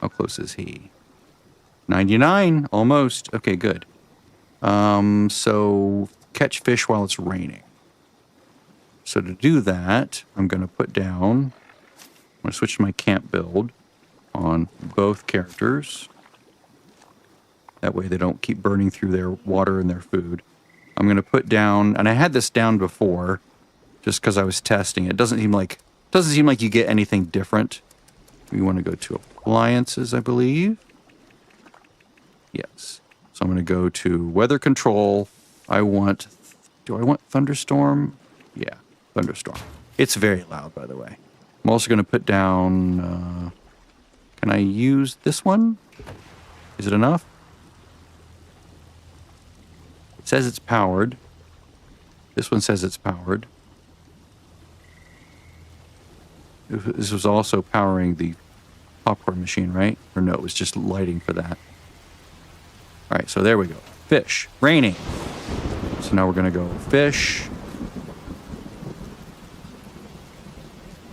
How close is he? 99, almost. Okay, good. So... catch fish while it's raining. So to do that, I'm going to put down, I'm going to switch to my camp build on both characters. That way they don't keep burning through their water and their food. I'm going to put down, and I had this down before, just because I was testing it. It doesn't seem like you get anything different. We want to go to appliances, I believe. Yes. So I'm going to go to weather control. Do I want thunderstorm? Yeah, thunderstorm. It's very loud, by the way. I'm also going to put down, can I use this one? Is it enough? It says it's powered. This one says it's powered. This was also powering the popcorn machine, right? Or no, it was just lighting for that. All right, so there we go. Fish. Raining. So now we're going to go fish.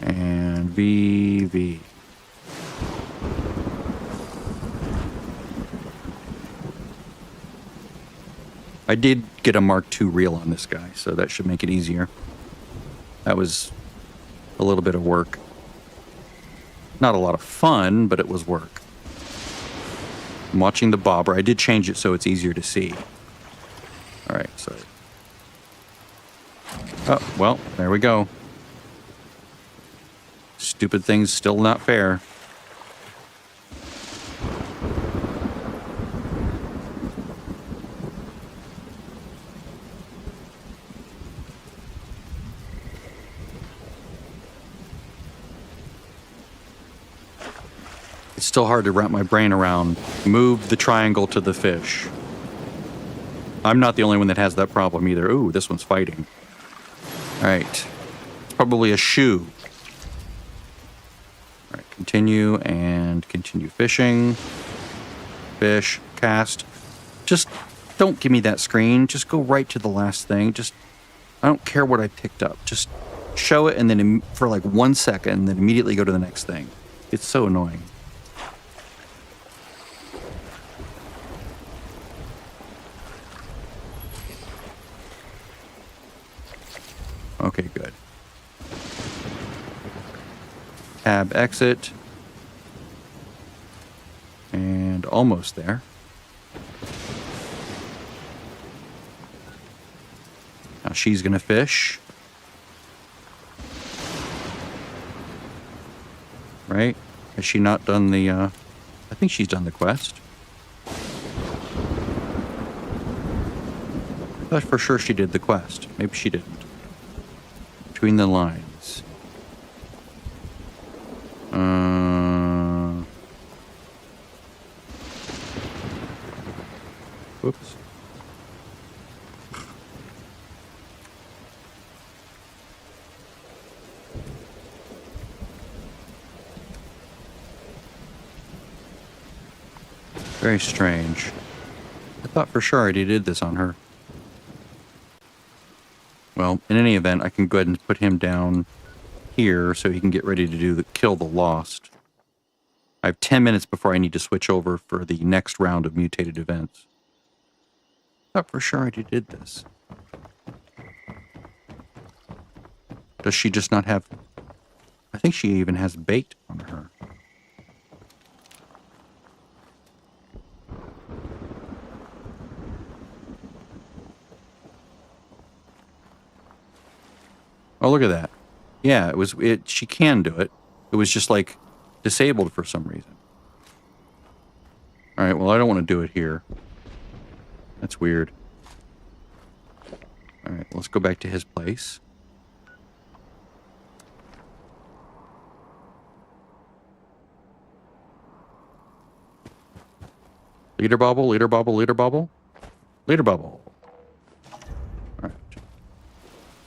And VV. I did get a Mark II reel on this guy, so that should make it easier. That was a little bit of work. Not a lot of fun, but it was work. I'm watching the bobber. I did change it so it's easier to see. All right, so... oh, well, there we go. Stupid thing's still not fair. It's still hard to wrap my brain around. Move the triangle to the fish. I'm not the only one that has that problem either. Ooh, this one's fighting. Alright. It's probably a shoe. Alright, continue and continue fishing. Fish, cast. Just don't give me that screen. Just go right to the last thing. I don't care what I picked up. Just show it and then for like 1 second and then immediately go to the next thing. It's so annoying. Okay, good. Tab exit. And almost there. Now she's gonna fish. Right? Has she not done the, I think she's done the quest. I thought for sure she did the quest. Maybe she didn't. Between the lines. Whoops. Very strange. I thought for sure I already did this on her. Well, in any event, I can go ahead and put him down here so he can get ready to do the kill the lost. I have 10 minutes before I need to switch over for the next round of mutated events. I thought for sure I already did this. Does she just not have... I think she even has bait on her. Oh, look at that. Yeah, she can do it. It was just like disabled for some reason. All right, well, I don't want to do it here. That's weird. All right, let's go back to his place. Leader bubble, leader bubble, leader bubble. Leader bubble. All right.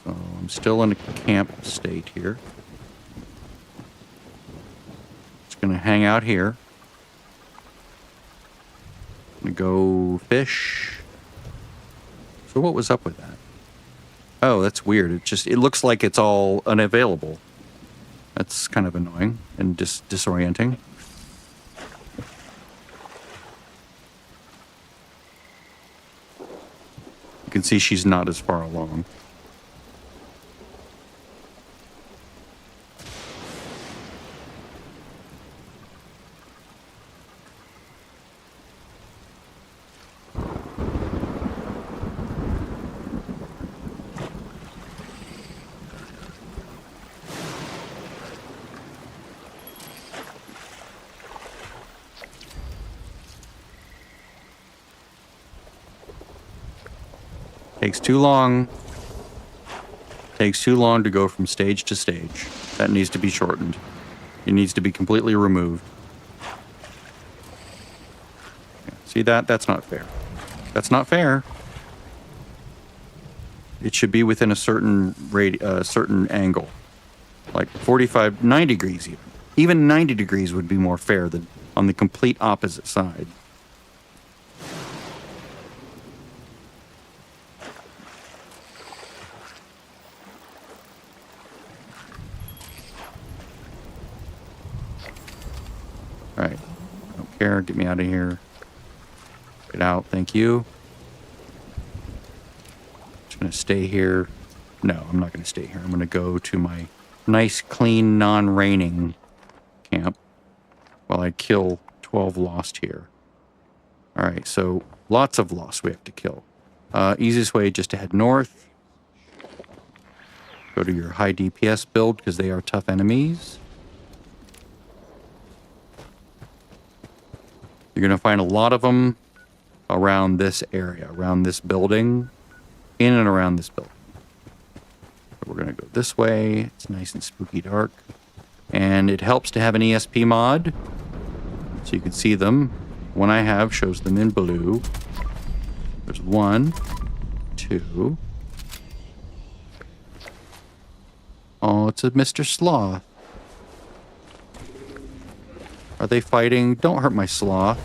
So I'm still in a camp state here. Just gonna hang out here. Gonna go fish. So what was up with that? Oh, that's weird. It looks like it's all unavailable. That's kind of annoying and disorienting. You can see she's not as far along. Takes too long. Takes too long to go from stage to stage. That needs to be shortened. It needs to be completely removed. Yeah, see that? That's not fair. That's not fair. It should be within a certain certain angle. Like 45, 9 degrees even. Even 90 degrees would be more fair than on the complete opposite side. Alright. I don't care. Get me out of here. Get out. Thank you. Just going to stay here. No, I'm not going to stay here. I'm going to go to my nice, clean, non-raining camp while I kill 12 lost here. Alright, so lots of lost we have to kill. Easiest way just to head north. Go to your high DPS build because they are tough enemies. You're going to find a lot of them around this area, around this building, in and around this building. We're going to go this way. It's nice and spooky dark. And it helps to have an ESP mod, so you can see them. One I have shows them in blue. There's 1, 2, Oh, it's a Mr. Sloth. Are they fighting? Don't hurt my sloth.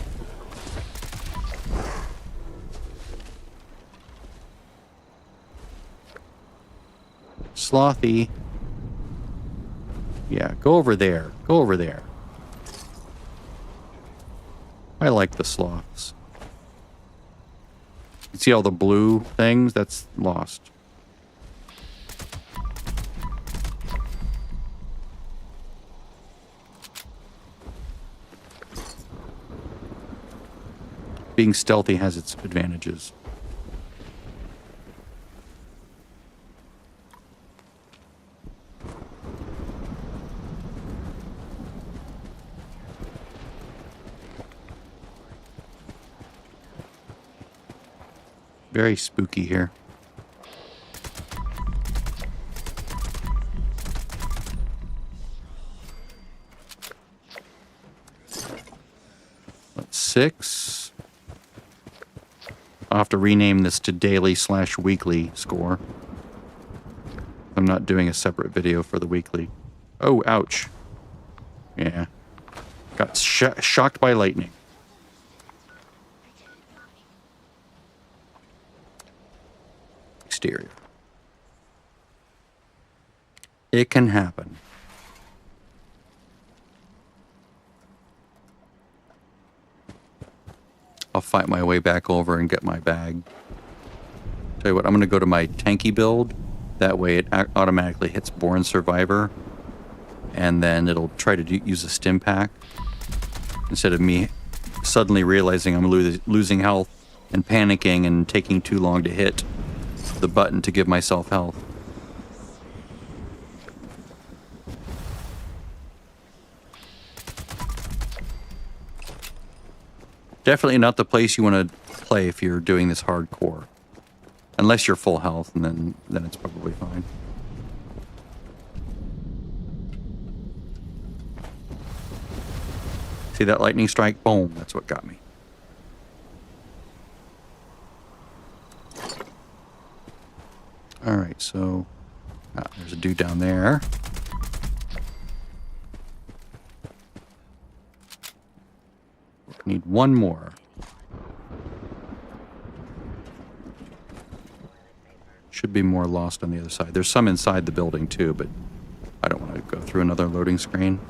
Slothy. Yeah, go over there. Go over there. I like the sloths. You see all the blue things? That's lost. Being stealthy has its advantages. Very spooky here. That's 6. I'll have to rename this to daily/weekly score. I'm not doing a separate video for the weekly. Oh, ouch. Yeah. Got shocked by lightning. Exterior. It can happen. I'll fight my way back over and get my bag. Tell you what, I'm going to go to my tanky build. That way it automatically hits Born Survivor. And then it'll try to use a stim pack. Instead of me suddenly realizing I'm losing health and panicking and taking too long to hit the button to give myself health. Definitely not the place you want to play if you're doing this hardcore. Unless you're full health, and then it's probably fine. See that lightning strike? Boom, that's what got me. Alright, so there's a dude down there. Need one more. Should be more lost on the other side. There's some inside the building too, but I don't want to go through another loading screen.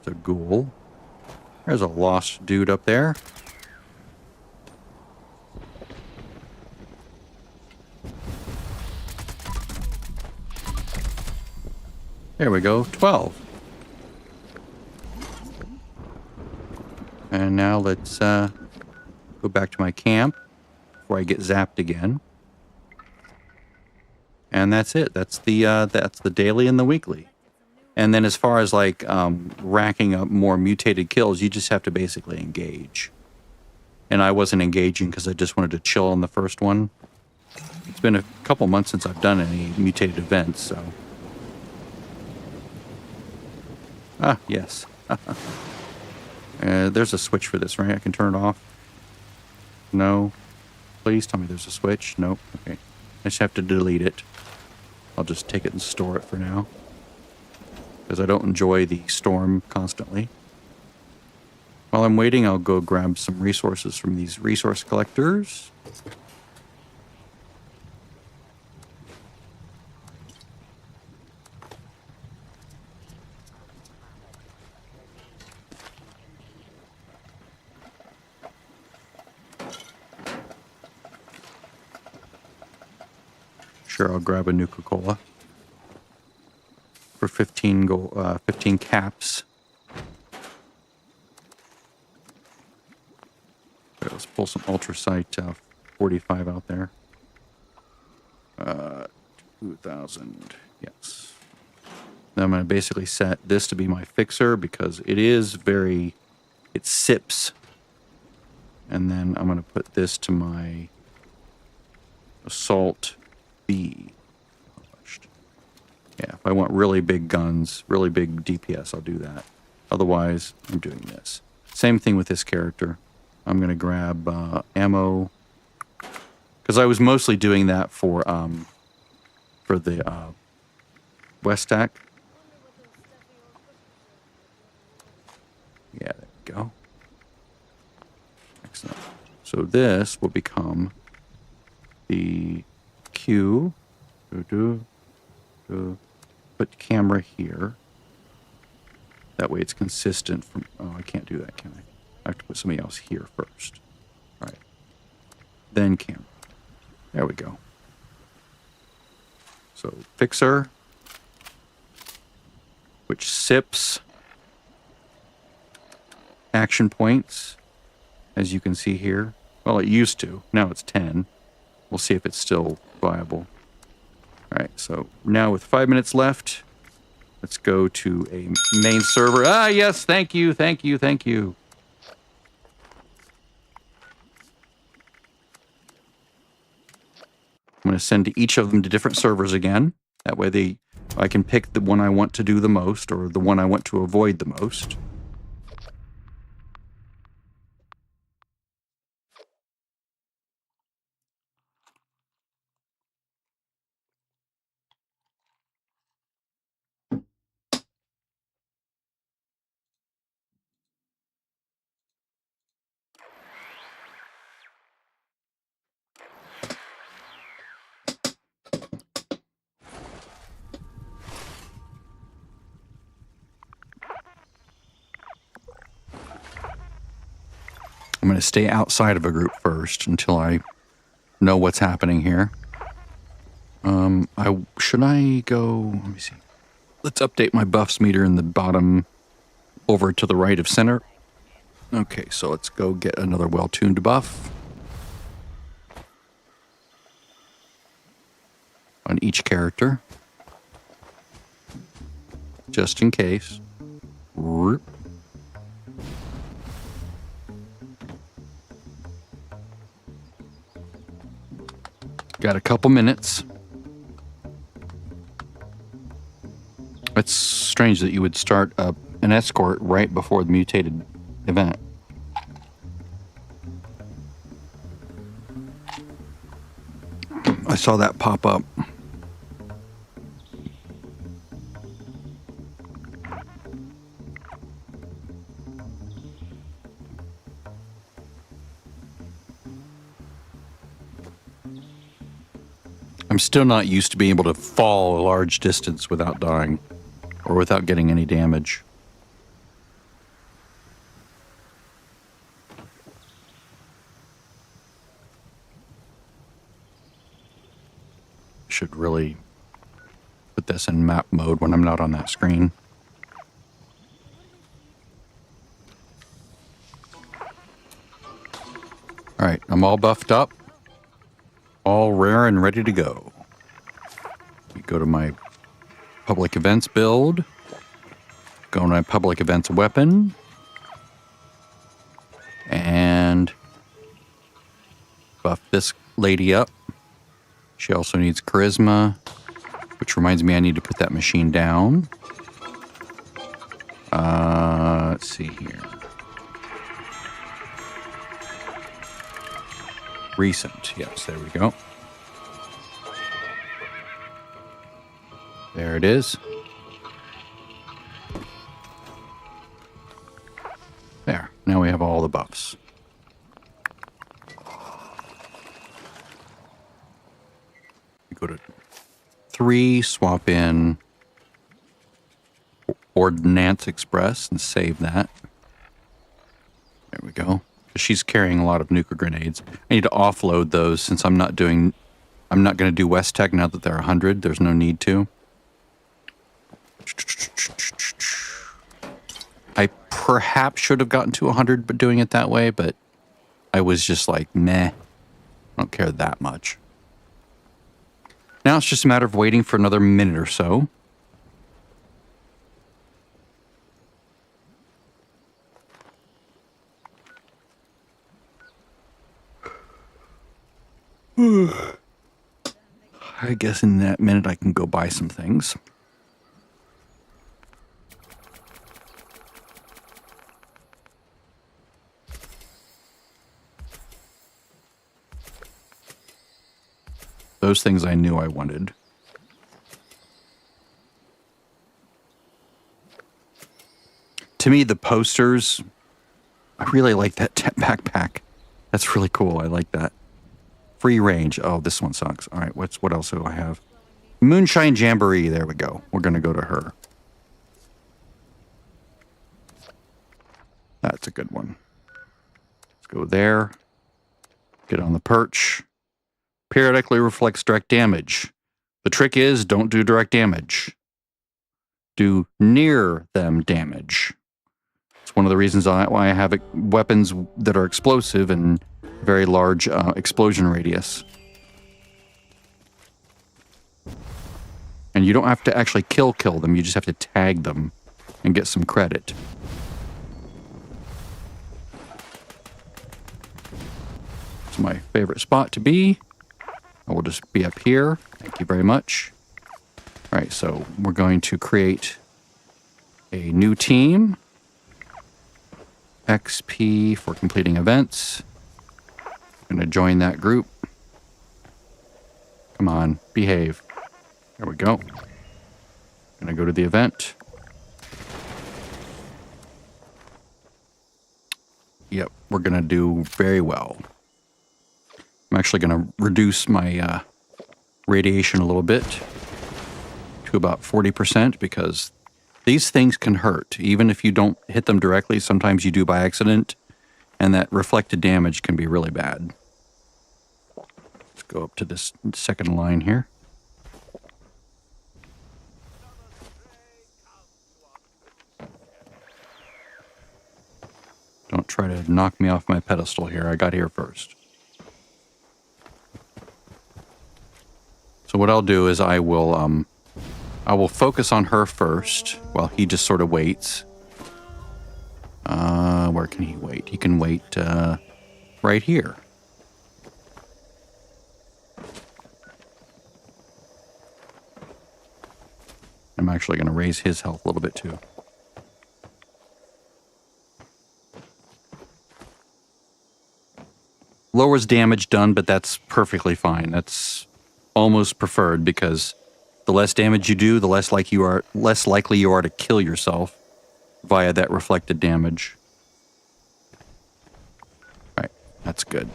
There's a ghoul. There's a lost dude up there. There we go, 12. And now let's go back to my camp before I get zapped again. And that's it. That's the daily and the weekly. And then as far as like racking up more mutated kills, you just have to basically engage. And I wasn't engaging because I just wanted to chill on the first one. It's been a couple months since I've done any mutated events, so. Ah, yes. There's a switch for this, right? I can turn it off. No. Please tell me there's a switch. Nope. Okay. I just have to delete it. I'll just take it and store it for now. Because I don't enjoy the storm constantly. While I'm waiting, I'll go grab some resources from these resource collectors. Sure, I'll grab a Nuka-Cola for 15 caps. Okay, let's pull some ultrasight 45 out there. 2,000, yes. Now I'm going to basically set this to be my fixer because it sips. And then I'm going to put this to my assault B. Yeah, if I want really big guns, really big DPS, I'll do that. Otherwise, I'm doing this. Same thing with this character. I'm going to grab ammo. Because I was mostly doing that for for the West stack. Yeah, there we go. Excellent. So this will become the queue. Put camera here. That way it's consistent from... Oh, I can't do that, can I? I have to put somebody else here first. All right. Then camera. There we go. So fixer, which sips action points, as you can see here. Well, it used to. Now it's 10. We'll see if it's still viable. All right, so now with 5 minutes left, let's go to a main server. Ah, yes, thank you, thank you, thank you. I'm going to send each of them to different servers again. That way I can pick the one I want to do the most, or the one I want to avoid the most. I'm going to stay outside of a group first until I know what's happening here. Should I go... Let me see. Let's update my BuffsMeter in the bottom over to the right of center. Okay, so let's go get another well-tuned buff on each character, just in case. Got a couple minutes. It's strange that you would start an escort right before the mutated event. I saw that pop up. I'm still not used to being able to fall a large distance without dying or without getting any damage. Should really put this in map mode when I'm not on that screen. All right, I'm all buffed up, all rare and ready to go. We go to my public events build, go to my public events weapon, and buff this lady up. She also needs charisma, which reminds me I need to put that machine down. Let's see here. Recent, yes, there we go. There it is. There, now we have all the buffs. Go to 3, swap in Ordnance Express and save that. There we go. She's carrying a lot of nuclear grenades. I need to offload those since I'm not going to do West Tech now that they're 100. There's no need to. I perhaps should have gotten to 100 but doing it that way, but I was just like, meh. I don't care that much. Now it's just a matter of waiting for another minute or so. I guess in that minute I can go buy some things. Those things I knew I wanted. To me, the posters, I really like that backpack. That's really cool. I like that. Free range. Oh, this one sucks. All right, what else do I have? Moonshine Jamboree. There we go. We're going to go to her. That's a good one. Let's go there. Get on the perch. Periodically reflects direct damage. The trick is, don't do direct damage. Do near them damage. It's one of the reasons why I have weapons that are explosive and very large explosion radius. And you don't have to actually kill them. You just have to tag them and get some credit. It's my favorite spot to be. I will just be up here. Thank you very much. All right, so we're going to create a new team. XP for completing events. I'm going to join that group. Come on, behave. There we go. Going to go to the event. Yep, we're going to do very well. I'm actually going to reduce my radiation a little bit to about 40% because these things can hurt. Even if you don't hit them directly, sometimes you do by accident, and that reflected damage can be really bad. Let's go up to this second line here. Don't try to knock me off my pedestal here. I got here first. So what I'll do is I will focus on her first while he just sort of waits. Where can he wait? He can wait right here. I'm actually going to raise his health a little bit too. Lowers damage done, but that's perfectly fine. That's almost preferred because the less damage you do, the less likely you are to kill yourself via that reflected damage. All right, that's good.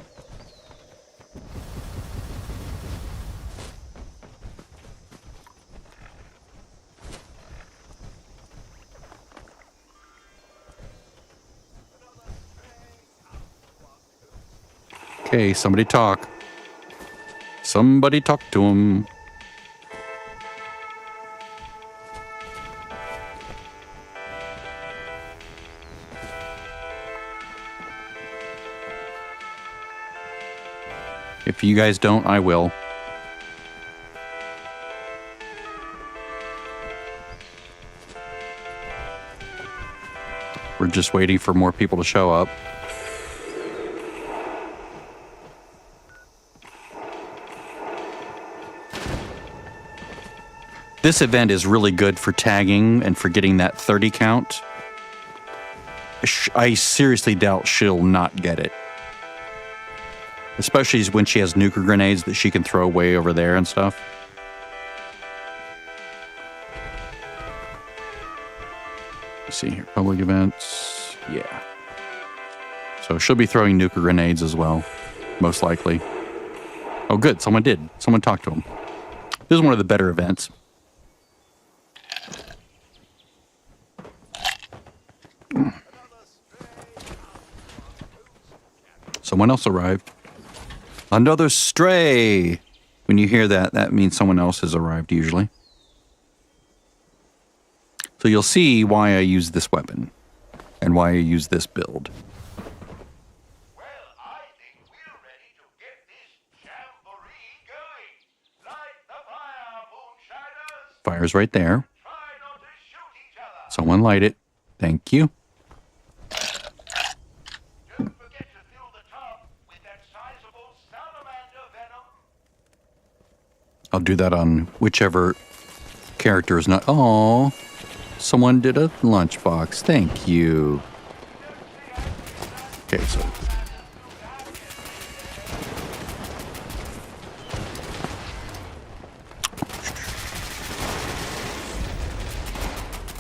Okay, somebody talk. Somebody talk to him. If you guys don't, I will. We're just waiting for more people to show up. This event is really good for tagging and for getting that 30 count. I seriously doubt she'll not get it. Especially when she has nuker grenades that she can throw way over there and stuff. Let's see here, public events. Yeah. So she'll be throwing nuker grenades as well, most likely. Oh, good. Someone did. Someone talked to him. This is one of the better events. Someone else arrived. Another stray. When you hear that, that means someone else has arrived usually. So you'll see why I use this weapon and why I use this build. Well, I think we're ready to get this jamboree going. Light the fire, moonshiners. Fire's right there. Try not to shoot each other. Someone light it. Thank you. Don't forget to fill the tub with that sizable salamander venom. I'll do that on whichever character is not. Oh, someone did a lunchbox. Thank you. Okay, so.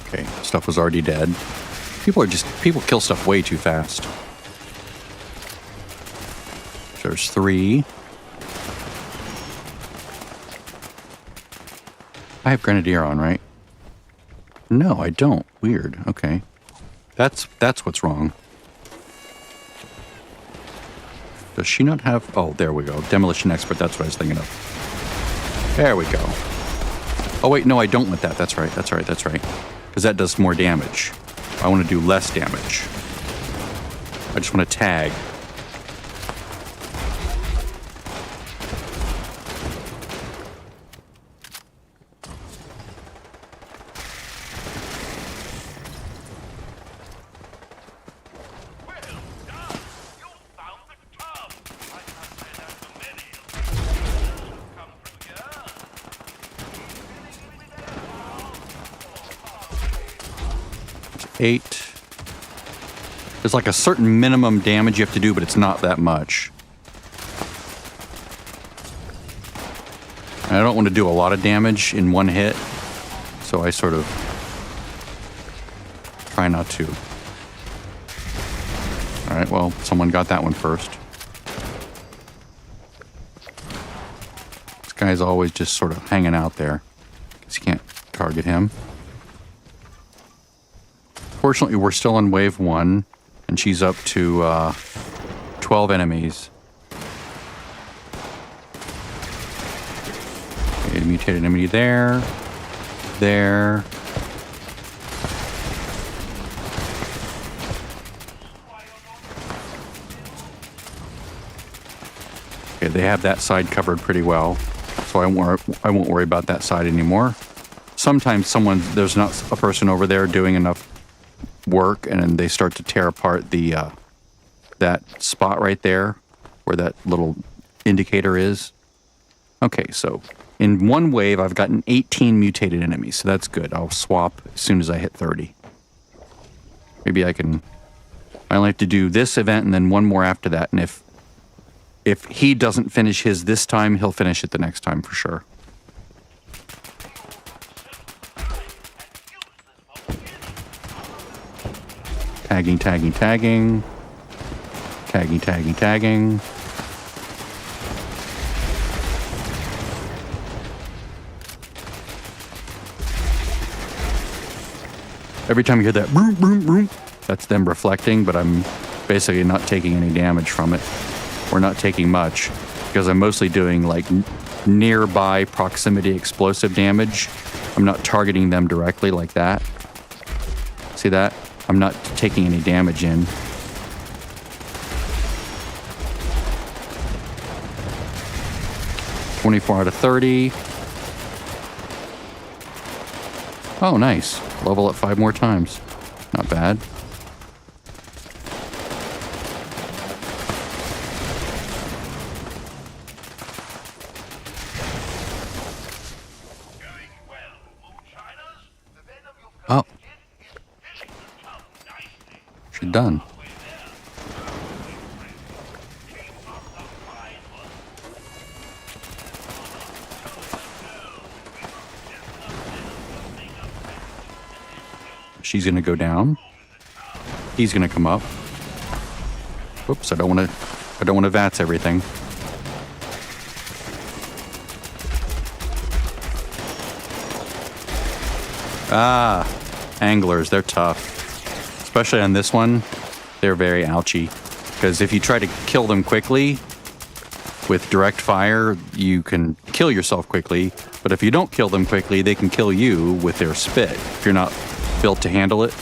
Okay, stuff was already dead. People kill stuff way too fast. There's 3. I have Grenadier on, right? No, I don't. Weird. Okay. That's what's wrong. Does she not have... Oh, there we go. Demolition Expert, that's what I was thinking of. There we go. Oh, wait, no, I don't want that. That's right. Because that does more damage. I want to do less damage. I just want to tag. Eight. There's like a certain minimum damage you have to do, but it's not that much. And I don't want to do a lot of damage in one hit, so I sort of try not to. Alright, well, someone got that one first. This guy's always just sort of hanging out there, because you can't target him. Fortunately, we're still on wave 1, and she's up to 12 enemies. Okay, mutated enemy there. There. Okay, they have that side covered pretty well, so I won't worry about that side anymore. Sometimes there's not a person over there doing enough work, and then they start to tear apart the that spot right there where that little indicator is. Okay, so in one wave I've gotten 18 mutated enemies, so that's good. I'll swap as soon as I hit 30. Maybe I only have to do this event and then one more after that, and if he doesn't finish his this time, he'll finish it the next time for sure. Tagging, tagging, tagging. Tagging, tagging, tagging. Every time you hear that boom, boom, boom, that's them reflecting, but I'm basically not taking any damage from it. Or not taking much, because I'm mostly doing like nearby proximity explosive damage. I'm not targeting them directly like that. See that? I'm not taking any damage in. $24 out of 30. Oh, nice. Level up 5 more times. Not bad. Oh. She's done. She's gonna go down. He's gonna come up. Whoops, I don't wanna VATS everything. Ah, anglers, they're tough. Especially on this one, they're very ouchy. Because if you try to kill them quickly with direct fire, you can kill yourself quickly. But if you don't kill them quickly, they can kill you with their spit if you're not built to handle it.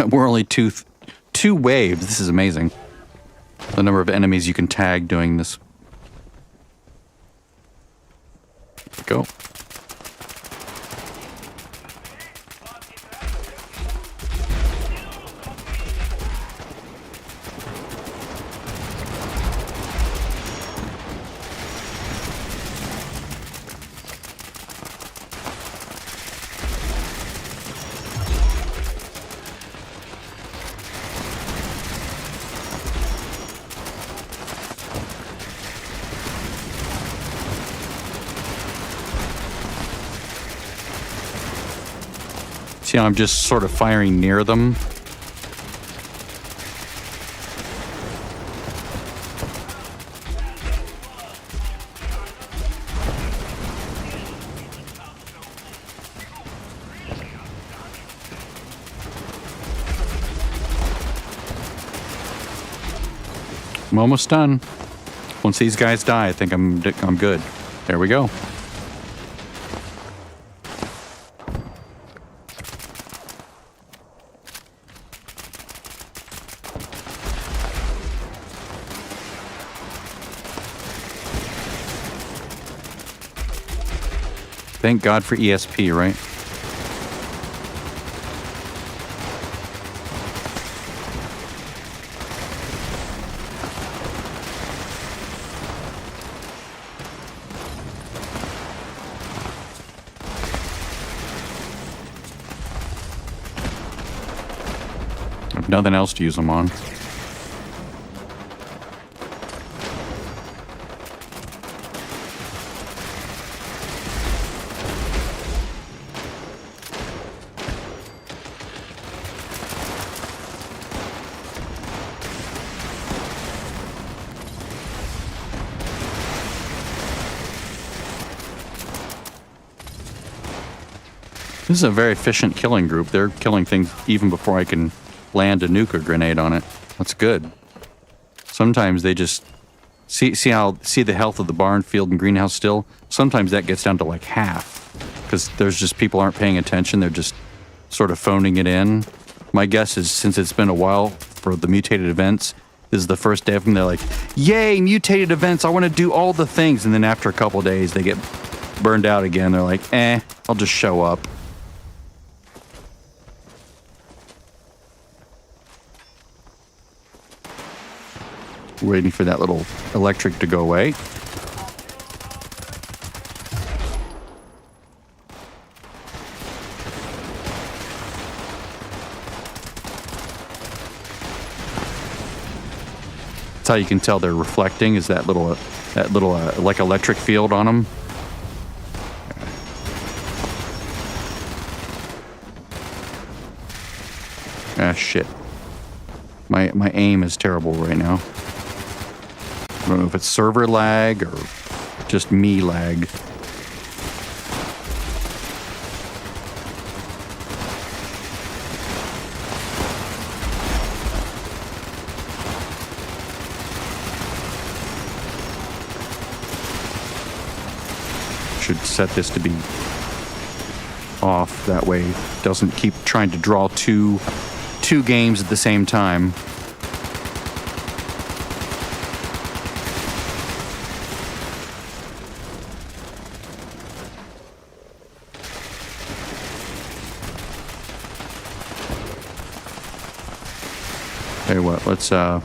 We're only two waves. This is amazing. The number of enemies you can tag doing this. go. See how I'm just sort of firing near them? I'm almost done. Once these guys die, I think I'm good. There we go. Thank God for ESP, right? I have nothing else to use them on. This is a very efficient killing group. They're killing things even before I can land a nuke or grenade on it. That's good. Sometimes they just see the health of the barn, field, and greenhouse still. Sometimes that gets down to like half because there's just people aren't paying attention. They're just sort of phoning it in. My guess is since it's been a while for the mutated events, this is the first day of them. They're like, "Yay, mutated events! I want to do all the things." And then after a couple of days, they get burned out again. They're like, I'll just show up." Waiting for that little electric to go away. That's how you can tell they're reflecting, is that little like electric field on them. Ah, shit. My aim is terrible right now. I don't know if it's server lag or just me lag. Should set this to be off, that way it doesn't keep trying to draw two games at the same time. Tell you what, let's get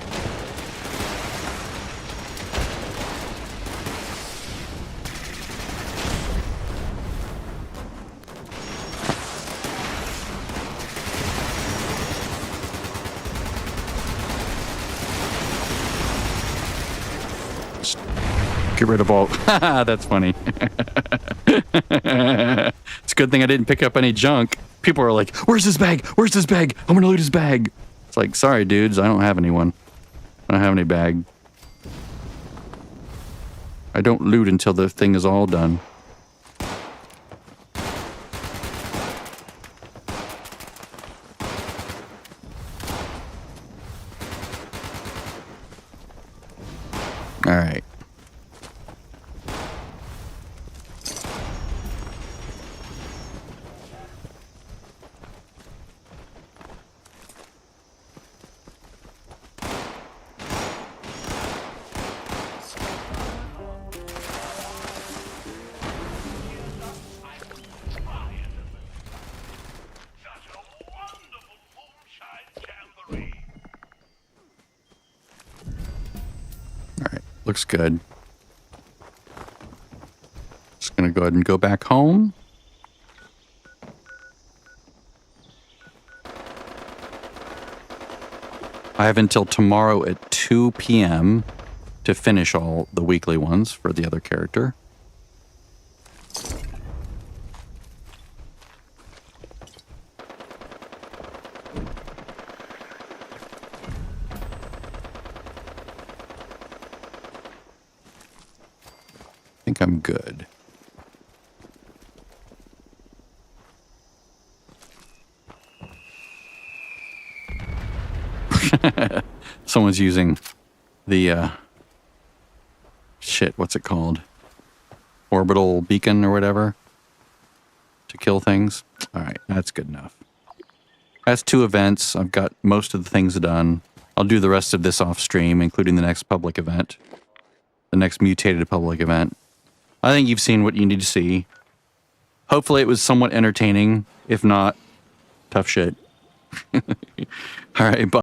rid of all. That's funny. It's a good thing I didn't pick up any junk. People are like, "Where's his bag? Where's his bag? I'm gonna loot his bag." It's like, sorry, dudes, I don't have anyone. I don't have any bag. I don't loot until the thing is all done. All right. looks good. Just gonna go ahead and go back home. I have until tomorrow at 2 p.m. to finish all the weekly ones for the other character. I think I'm good. Someone's using the, shit, what's it called? Orbital beacon or whatever to kill things. All right, that's good enough. That's 2 events. I've got most of the things done. I'll do the rest of this off stream, including the next public event. The next mutated public event. I think you've seen what you need to see. Hopefully it was somewhat entertaining. If not, tough shit. All right, bye.